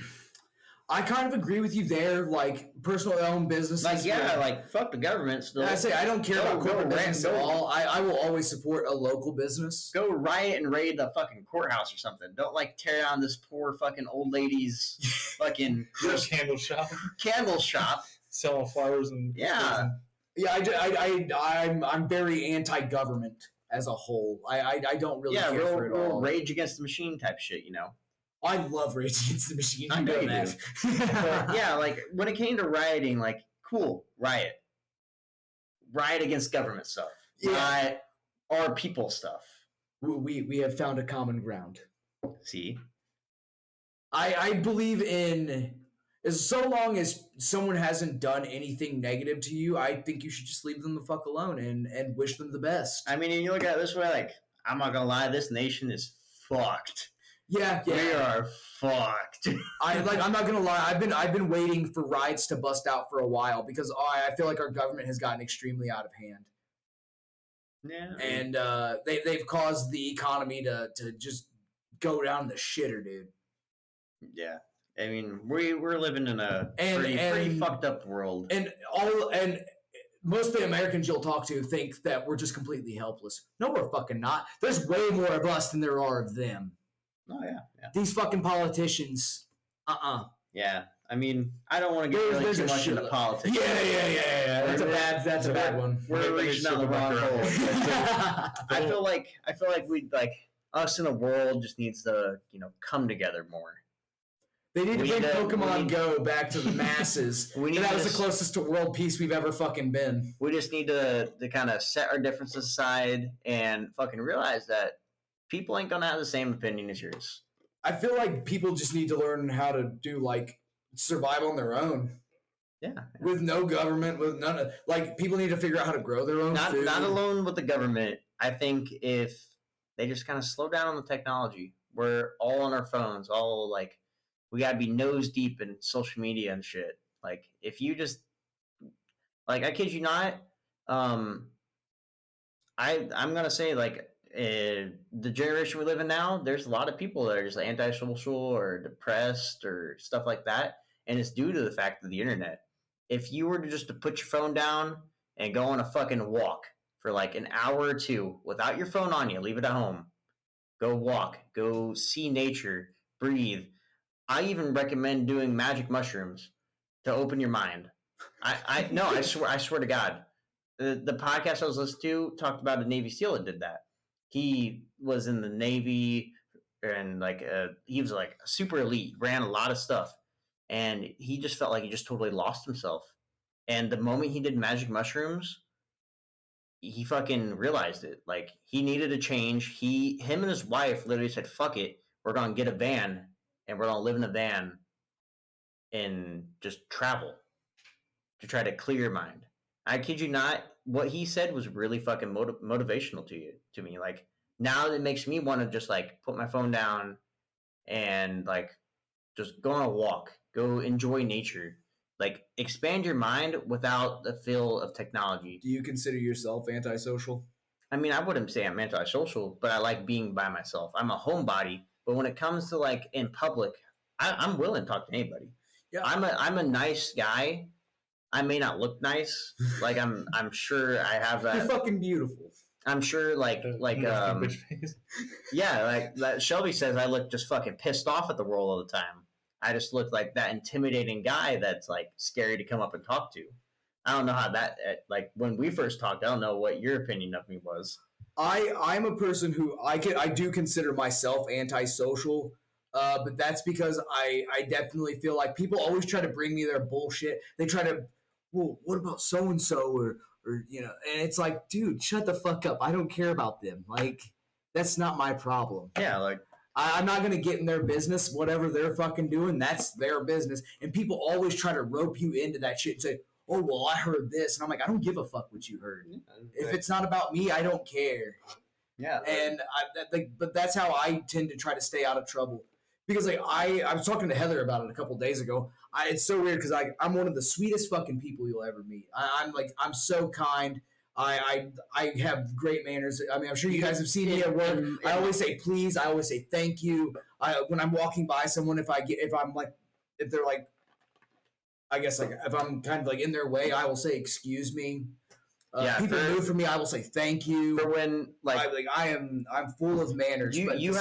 I kind of agree with you there. Like personally owned businesses, like like fuck the government. Still, I say I don't care about corporate business at all. I will always support a local business. Go riot and raid the fucking courthouse or something. Don't like tear down this poor fucking old lady's fucking candle shop, selling flowers and yeah. I'm very anti-government as a whole. I don't really care for it all. Rage against the machine type shit, you know. I love Rage Against the Machine. I know you do. But yeah, like when it came to rioting, like cool, riot against government stuff, not our people stuff. We have found a common ground. See, I believe in as so long as someone hasn't done anything negative to you, I think you should just leave them the fuck alone and wish them the best. I mean, and you look at it this way, like I'm not gonna lie, this nation is fucked. Yeah, we are fucked. I'm not gonna lie. I've been waiting for riots to bust out for a while because I feel like our government has gotten extremely out of hand. Yeah, and they've caused the economy to just go down the shitter, dude. Yeah, I mean we're living in a pretty fucked up world, and most of the Americans you'll talk to think that we're just completely helpless. No, we're fucking not. There's way more of us than there are of them. Oh, yeah. These fucking politicians, Yeah, I mean, I don't want to get really too much into politics. Yeah. That's a bad one. We're reaching down the wrong hole. I feel like we us in a world just needs to, you know, come together more. They need to bring Pokemon Go back to the masses. That was the closest to world peace we've ever fucking been. We just need to kind of set our differences aside and fucking realize that people ain't gonna have the same opinion as yours. I feel like people just need to learn how to do survive on their own. Yeah. With no government, with none of people need to figure out how to grow their own food. Not alone with the government. I think if they just kind of slow down on the technology, we're all on our phones, all we gotta be nose deep in social media and shit. Like if you just Like, I kid you not. I'm gonna say, like, the generation we live in now, there's a lot of people that are just antisocial or depressed or stuff like that, and it's due to the fact of the internet. If you were to just to put your phone down and go on a fucking walk for like an hour or two without your phone on you, leave it at home, go walk, go see nature, breathe. I even recommend doing magic mushrooms to open your mind. I swear to God. The podcast I was listening to talked about a Navy SEAL that did that. He was in the Navy and like he was like super elite, ran a lot of stuff, and he just felt like he just totally lost himself. And the moment he did magic mushrooms, he fucking realized it. Like he needed a change. Him and his wife literally said, "Fuck it, we're gonna get a van and we're gonna live in a van and just travel to try to clear your mind." I kid you not. What he said was really fucking motivational to me. Like now it makes me want to just like put my phone down and like just go on a walk, go enjoy nature, like expand your mind without the feel of technology. Do you consider yourself antisocial? I mean, I wouldn't say I'm antisocial, but I like being by myself. I'm a homebody, but when it comes to like in public, I'm willing to talk to anybody. Yeah, I'm a nice guy. I may not look nice. Like I'm sure I have that. You're fucking beautiful. I'm sure Bitch face. yeah, like that Shelby says I look just fucking pissed off at the world all the time. I just look like that intimidating guy that's like scary to come up and talk to. I don't know how that like when we first talked, I don't know what your opinion of me was. I'm a person who I do consider myself antisocial. But that's because I definitely feel like people always try to bring me their bullshit. They try to, well, what about so and so or you know, and it's like, dude, shut the fuck up. I don't care about them. Like that's not my problem. Yeah, like I'm not gonna get in their business. Whatever they're fucking doing, that's their business. And people always try to rope you into that shit and say, oh well, I heard this, and I'm like, I don't give a fuck what you heard. If it's not about me, I don't care. Yeah, And but that's how I tend to try to stay out of trouble. Because like I was talking to Heather about it a couple days ago. It's so weird because I'm one of the sweetest fucking people you'll ever meet. I'm so kind. I have great manners. I mean, I'm sure you guys have seen me at work. I always say please. I always say thank you. When I'm walking by someone, if they're like, I guess like if I'm kind of like in their way, I will say excuse me. People move for me, I will say thank you. For when I'm full of manners. You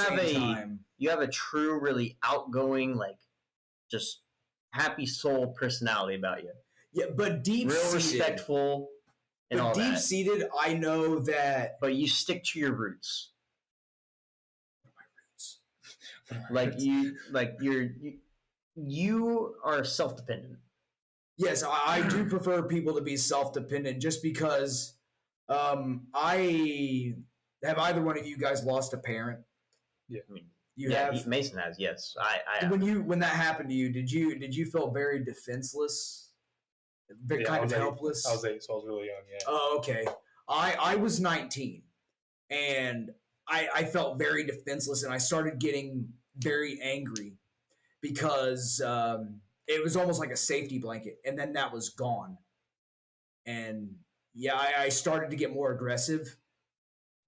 have a true, really outgoing, like just happy soul personality about you. Yeah, but deep real seated, respectful. And all deep that. seated, I know that. But you stick to your roots. My roots. You are self-dependent. Yes, I do prefer people to be self-dependent just because I have either one of you guys lost a parent? Yeah, I mean, you have. Mason has, yes. I have. When that happened to you, did you feel very defenseless? Kind of helpless? I was 8, so I was really young, yeah. Oh, okay. I was 19 and I felt very defenseless and I started getting very angry because it was almost like a safety blanket, and then that was gone. And yeah, I started to get more aggressive,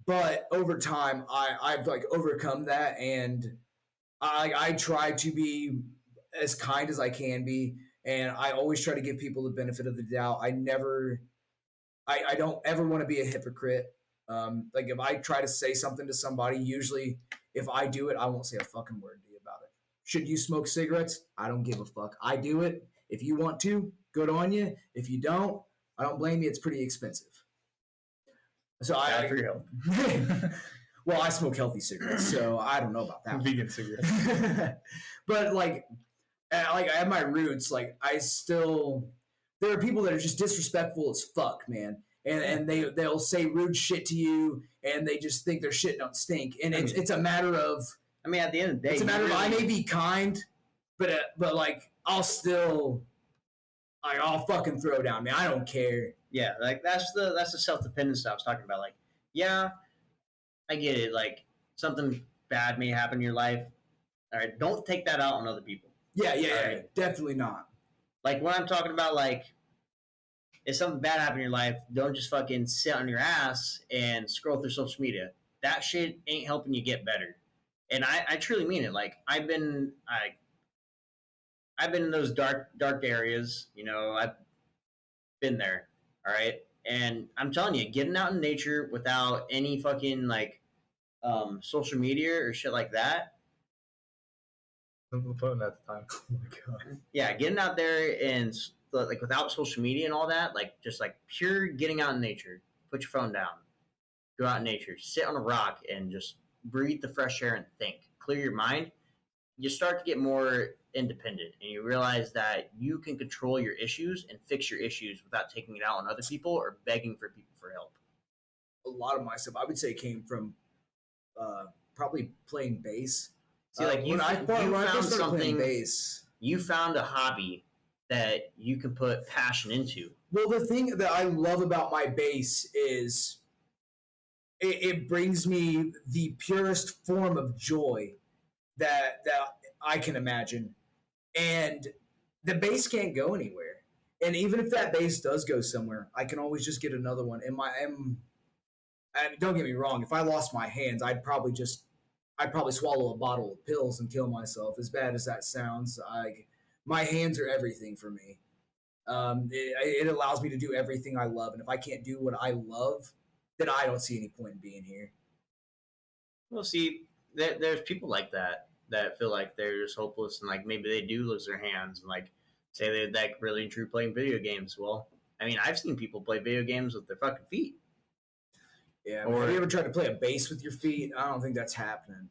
but over time, I've like overcome that, and I try to be as kind as I can be, and I always try to give people the benefit of the doubt. I don't ever want to be a hypocrite. Like if I try to say something to somebody, usually if I do it, I won't say a fucking word to you about it. Should you smoke cigarettes? I don't give a fuck. I do it. If you want to, good on you. If you don't, I don't blame you. It's pretty expensive. So for your health. Well, I smoke healthy cigarettes, so I don't know about that. Vegan cigarettes. But like I have my roots. Like there are people that are just disrespectful as fuck, man. And they'll say rude shit to you, and they just think their shit don't stink. And it's a matter of. I mean, at the end of the day, it's a matter of I may be kind, but like I'll fucking throw down, man. I don't care. Yeah, like that's the self-dependence I was talking about. Like, yeah, I get it. Like something bad may happen in your life. All right, don't take that out on other people. Yeah, definitely not. Like when I'm talking about like if something bad happened in your life, don't just fucking sit on your ass and scroll through social media. That shit ain't helping you get better. And I truly mean it. Like I've been in those dark areas. I've been there. All right. And I'm telling you, getting out in nature without any fucking like social media or shit like that. I'm putting at the time. Oh my god. Yeah, getting out there and like without social media and all that, like just like pure getting out in nature. Put your phone down. Go out in nature. Sit on a rock and just breathe the fresh air and think. Clear your mind. You start to get more independent and you realize that you can control your issues and fix your issues without taking it out on other people or begging for people for help. A lot of my stuff, I would say, came from probably playing bass. See, like when I found something, bass, you found a hobby that you can put passion into. Well, the thing that I love about my bass is it brings me the purest form of joy that I can imagine. And the bass can't go anywhere. And even if that bass does go somewhere, I can always just get another one. And don't get me wrong, if I lost my hands, I'd probably swallow a bottle of pills and kill myself. As bad as that sounds, my hands are everything for me. It allows me to do everything I love. And if I can't do what I love, then I don't see any point in being here. Well, see, there's people like that feel like they're just hopeless and like maybe they do lose their hands and like say they're like really true playing video games. Well, I mean, I've seen people play video games with their fucking feet. Yeah, have you ever tried to play a bass with your feet? I don't think that's happening.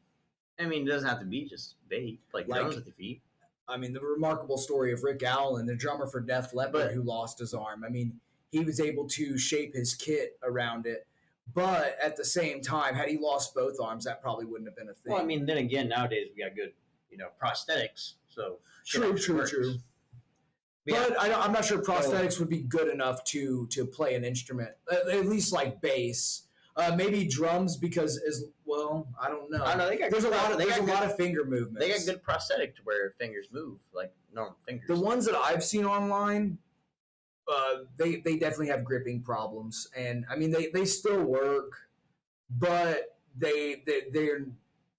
I mean, it doesn't have to be just bass. Play drums with your feet. I mean, the remarkable story of Rick Allen, the drummer for Def Leppard, who lost his arm. I mean, he was able to shape his kit around it. But at the same time, had he lost both arms, that probably wouldn't have been a thing. Well, I mean, then again, nowadays we got good, prosthetics. So true. Yeah. But I'm not sure prosthetics would be good enough to play an instrument, at least like bass. Maybe drums because I don't know. I know there's a lot of finger movements. They got good prosthetic to where fingers move like normal fingers. The ones that I've seen online, they definitely have gripping problems, and I mean they still work, but they're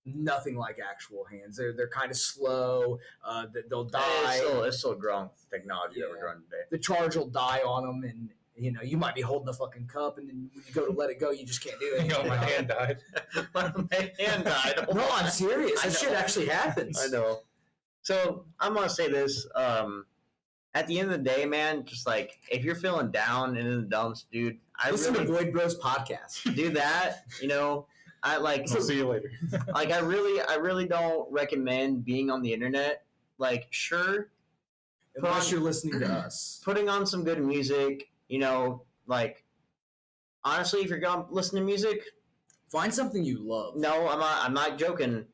nothing like actual hands. They're kind of slow. They'll die. It's still growing technology that we're growing today. The charge will die on them, and you might be holding a fucking cup, and then when you go to let it go, you just can't do it. My hand died. My hand died. No, I'm serious. That shit actually happens. I know. So I'm gonna say this. At the end of the day, man, just like if you're feeling down and in the dumps, dude, listen to Void Bros podcast. Do that. I like. We'll see you later. Like I really don't recommend being on the internet. Like, sure, unless you're listening to us, putting on some good music. Like honestly, if you're gonna listen to music, find something you love. No, I'm not joking.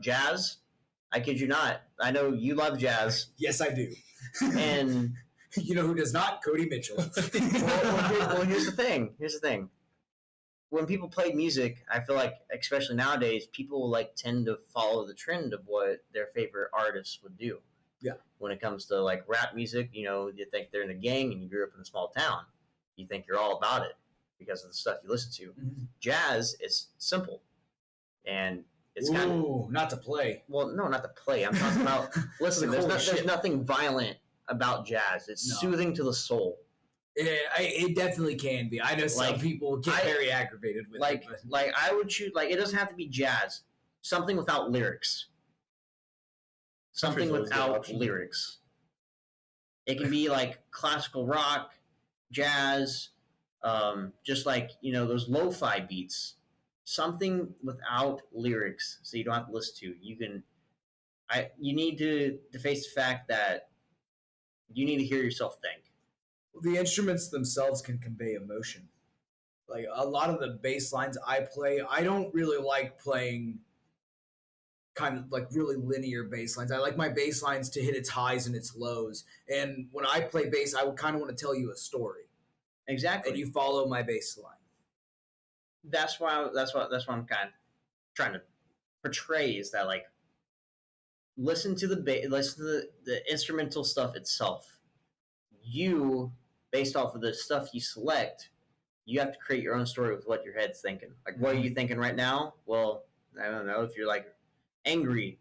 Jazz. I kid you not. I know you love jazz. Yes, I do. And you know who does not? Cody Mitchell. well, here's the thing. When people play music, I feel like, especially nowadays, people like tend to follow the trend of what their favorite artists would do. Yeah. When it comes to like rap music, you think they're in a gang and you grew up in a small town. You think you're all about it because of the stuff you listen to. Mm-hmm. Jazz, it's simple, and it's not to play. Well, no, not to play. I'm talking about listen. There's nothing violent about jazz. It's soothing to the soul. It definitely can be. I know some people get very aggravated with it. Like I would choose. Like it doesn't have to be jazz. Something without lyrics. Something without lyrics. It can be like classical rock, jazz, just like those lo-fi beats. Something without lyrics, so you don't have to listen to. You need to face the fact that you need to hear yourself think. The instruments themselves can convey emotion. Like a lot of the bass lines I play, I don't really like playing kind of like really linear bass lines. I like my bass lines to hit its highs and its lows. And when I play bass, I would kind of want to tell you a story. Exactly. And you follow my bass line. That's what I'm kind of trying to portray is that like listen to the instrumental stuff itself. You based off of the stuff you select, you have to create your own story with what your head's thinking. Like, what are you thinking right now? Well, I don't know. If you're like angry,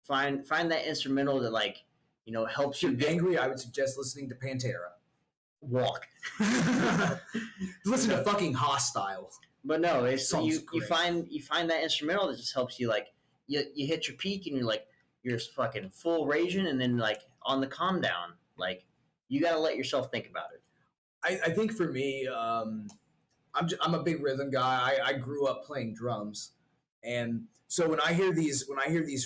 find that instrumental that like, helps you get angry. I would suggest listening to Pantera. Walk. Listen to fucking Hostile. But no, it's you find that instrumental that just helps you, like, you hit your peak and you're fucking full raging, and then like on the calm down, like you got to let yourself think about it. I think for me, I'm a big rhythm guy. I grew up playing drums, and so when I hear these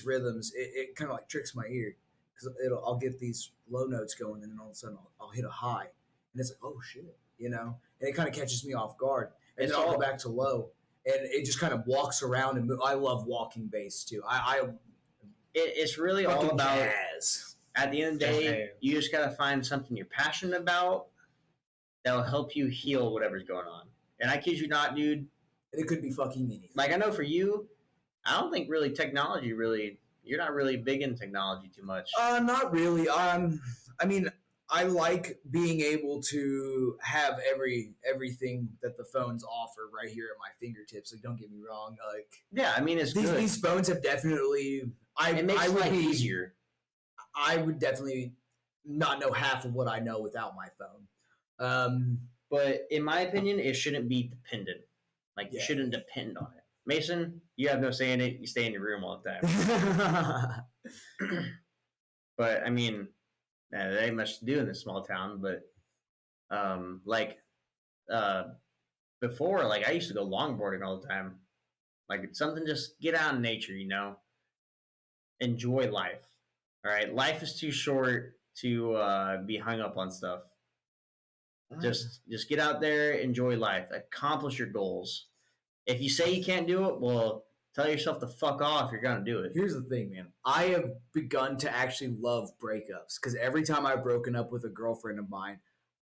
rhythms, it kind of like tricks my ear, because I'll get these low notes going, and then all of a sudden I'll hit a high, and it's like, oh shit, and it kind of catches me off guard, and then I'll go back to low, and it just kind of walks around and move. I love walking bass too. It's really all about jazz. At the end of the day, you just gotta find something you're passionate about that'll help you heal whatever's going on. And I kid you not, dude. And it could be fucking anything. Like, I know for you, I don't think really technology you're not really big in technology too much. Not really. I mean, I like being able to have everything that the phones offer right here at my fingertips. Like, don't get me wrong. Like, yeah, I mean, it's good. These phones have definitely. It makes life easier. I would definitely not know half of what I know without my phone. But in my opinion, it shouldn't be dependent. Like, you shouldn't depend on it. Mason, you have no say in it. You stay in your room all the time. But I mean, there ain't much to do in this small town. But before, like, I used to go longboarding all the time. Like, it's something, just get out in nature, enjoy life. All right, life is too short to be hung up on stuff. Just get out there, enjoy life, accomplish your goals. If you say you can't do it, well, tell yourself to fuck off. You're gonna do it. Here's the thing, man. I have begun to actually love breakups, because every time I've broken up with a girlfriend of mine,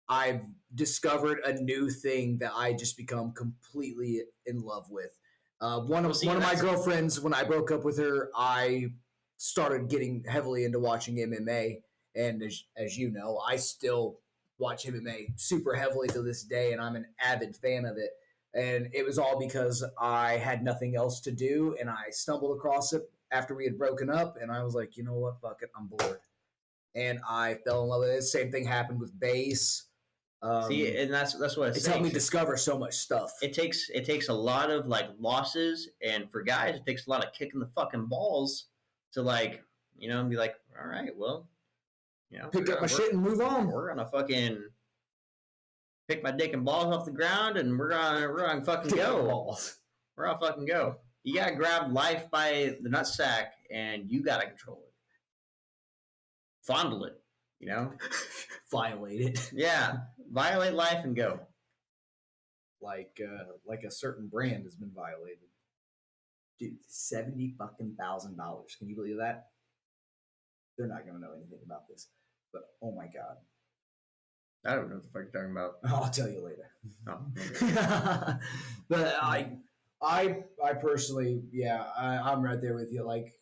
I've discovered a new thing that I just become completely in love with. One of my girlfriends, when I broke up with her, I started getting heavily into watching MMA, and as you know, I still watch MMA super heavily to this day, and I'm an avid fan of it. And it was all because I had nothing else to do, and I stumbled across it after we had broken up, and I was like, you know what, fuck it, I'm bored. And I fell in love with it. Same thing happened with bass. See, and that's what it's helped me discover so much stuff. It takes a lot of like losses, and for guys, it takes a lot of kicking the fucking balls to, like, be like, all right, well, pick up my shit and move on. We're gonna fucking pick my dick and balls off the ground, and we're gonna fucking go. We're gonna fucking go. You gotta grab life by the nutsack, and you gotta control it. Fondle it, Violate it. Yeah, violate life and go. Like a certain brand has been violated. Dude, $70,000. Can you believe that? They're not gonna know anything about this, but oh my god. I don't know what the fuck you're talking about. I'll tell you later. Oh. But I personally, I'm right there with you. Like,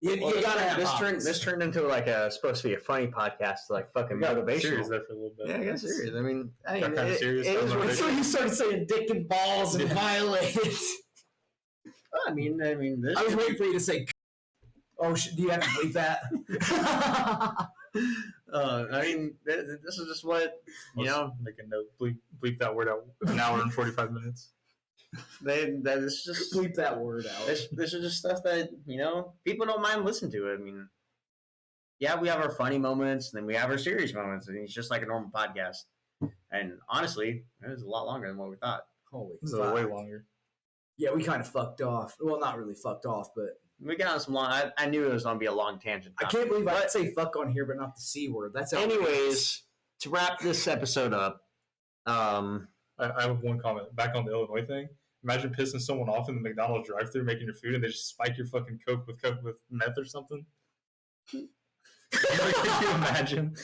you gotta have this turned into like supposed to be a funny podcast, like fucking motivational. Serious there for a little bit. Yeah, I got serious. I mean, kind of serious. So you started saying dick and balls and violated. I mean, this. I was waiting for you to say. Oh, do you have to bleep that? I mean, this is just what Make a note. Bleep that word out. An hour and 45 minutes. That is just bleep that word out. This is just stuff that people don't mind listening to. I mean, yeah, we have our funny moments, and then we have our serious moments, and it's just like a normal podcast. And honestly, it was a lot longer than what we thought. Holy fuck. Way longer. Yeah, we kind of fucked off. Well, not really fucked off, but we got on some long. I knew it was going to be a long tangent. I can't believe I'd say fuck on here, but not the C word. That's anyways. To wrap this episode up, I have one comment back on the Illinois thing. Imagine pissing someone off in the McDonald's drive-thru, making your food, and they just spike your fucking Coke with meth or something. Can you imagine?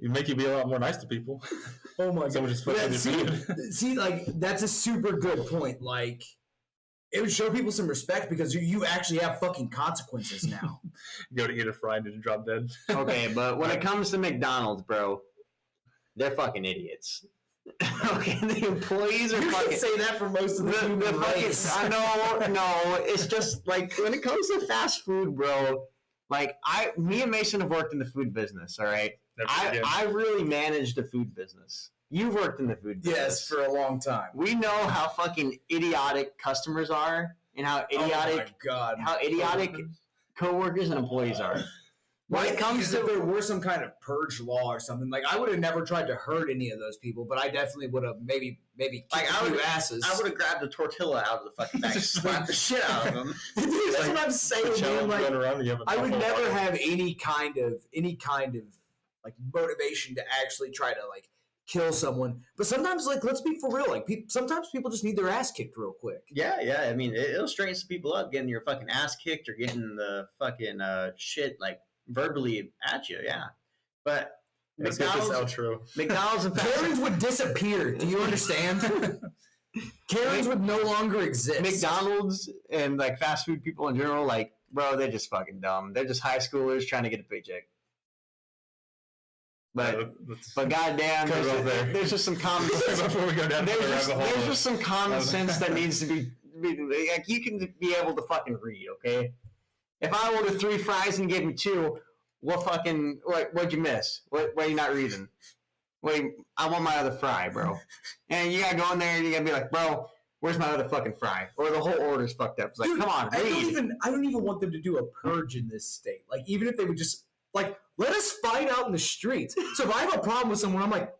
It make you be a lot more nice to people. Oh my god! Someone just fucking your food. See, like, that's a super good point. Like, it would show people some respect, because you actually have fucking consequences now. Go to eat a fry and just drop dead. Okay, but when it comes to McDonald's, bro, they're fucking idiots. Okay, the employees are You fucking. can say that for most of the human race. I know, no, it's just like when it comes to fast food, bro. Like me and Mason have worked in the food business. All right, I really managed the food business. You've worked in the food business. Yes, for a long time. We know how fucking idiotic customers are and how idiotic, coworkers and employees are. When it comes to if there were some kind of purge law or something, like I would have never tried to hurt any of those people, but I definitely would have maybe kicked a few asses. I would have grabbed the tortilla out of the fucking bag, slapped the shit out of them. Dude, that's what I'm saying, man. Like, I would never have any kind of like motivation to actually try to like kill someone. But sometimes, like, let's be for real. Like, sometimes people just need their ass kicked real quick. Yeah. I mean, it'll straighten some people up, getting your fucking ass kicked or getting the fucking shit like verbally at you. Yeah, but McDonald's and Karens would disappear. Do you understand? Karens would no longer exist. McDonald's and like fast food people in general, like, bro, they're just fucking dumb. They're just high schoolers trying to get a paycheck. But goddamn, there's just some common sense. Before we go down there's just some common sense that needs to be like, you can be able to fucking read, okay? If I ordered 3 fries and you gave me 2, what'd you miss? What are you not reading? Wait, I want my other fry, bro. And you gotta go in there and you gotta be like, bro, where's my other fucking fry? Or the whole order's fucked up. It's like, dude, come on, read. I don't even want them to do a purge in this state. Like, even if they would just like let us fight out in the streets. So if I have a problem with someone, I'm like,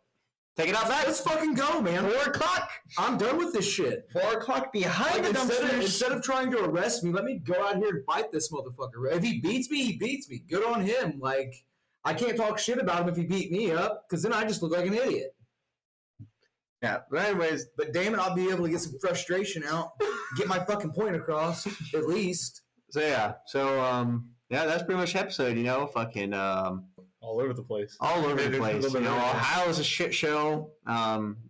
take it outside. Let's fucking go, man. 4 o'clock. I'm done with this shit. 4 o'clock behind the dumpsters. Instead of trying to arrest me, let me go out here and fight this motherfucker. If he beats me, he beats me. Good on him. Like, I can't talk shit about him if he beat me up, because then I just look like an idiot. Yeah, but anyways, but damn it, I'll be able to get some frustration out, get my fucking point across, at least. So yeah, that's pretty much the episode, you know, fucking all over the place. All over the place. You know, Ohio is a shit show.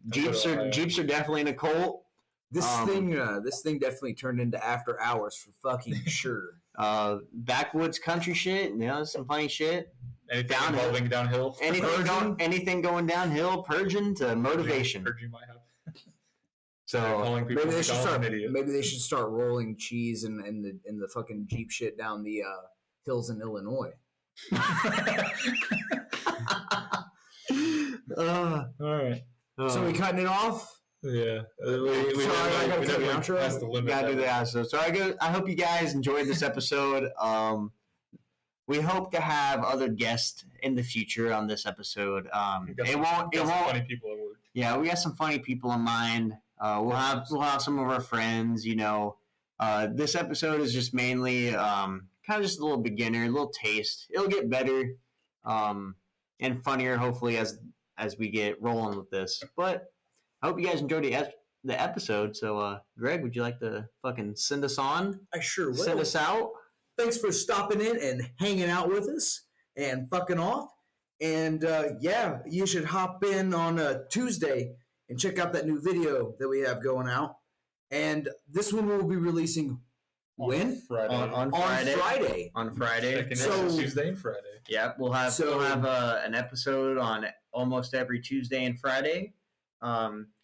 Jeeps are definitely in a cult. This thing definitely turned into after hours for fucking sure. Backwoods country shit, you know, some funny shit. Anything involving downhill. Anything going downhill, purging to motivation. Purging might happen. So maybe they should start rolling cheese and the fucking Jeep shit down the hills in Illinois. All right. So we cutting it off? Yeah. We gotta do the outro. That's the limit. Gotta do the outro. So I hope you guys enjoyed this episode. We hope to have other guests in the future on this episode. Funny people at work. Yeah, we got some funny people in mind. We'll have some of our friends. You know, this episode is just mainly kind of just a little beginner, a little taste. It'll get better and funnier, hopefully, as we get rolling with this. But I hope you guys enjoyed the episode. So, Greg, would you like to fucking send us on? I sure will. Send us out. Thanks for stopping in and hanging out with us and fucking off. And yeah, you should hop in on Tuesday and check out that new video that we have going out. And this one will be releasing when? Friday. On Friday. On Friday. So Tuesday and Friday. Yeah, we'll have an episode on almost every Tuesday and Friday.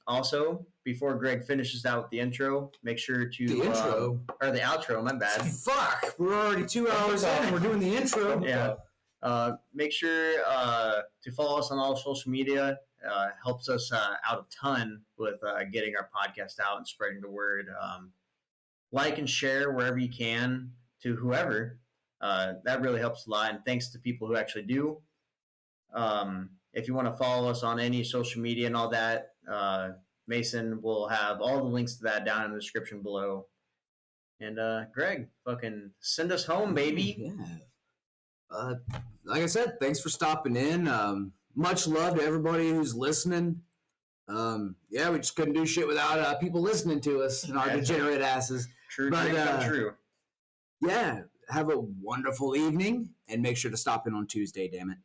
Also, before Greg finishes out with the intro, make sure to the outro. My bad. Fuck, we're already 2 hours in. We're doing the intro. Yeah. Make sure to follow us on all social media. Helps us out a ton with getting our podcast out and spreading the word. Like and share wherever you can to whoever. That really helps a lot. And thanks to people who actually do. If you want to follow us on any social media and all that, Mason will have all the links to that down in the description below. And Greg, fucking send us home, baby. Yeah. Like I said, thanks for stopping in. Much love to everybody who's listening. Yeah, we just couldn't do shit without people listening to us and our degenerate asses. True. Yeah, have a wonderful evening and make sure to stop in on Tuesday, damn it.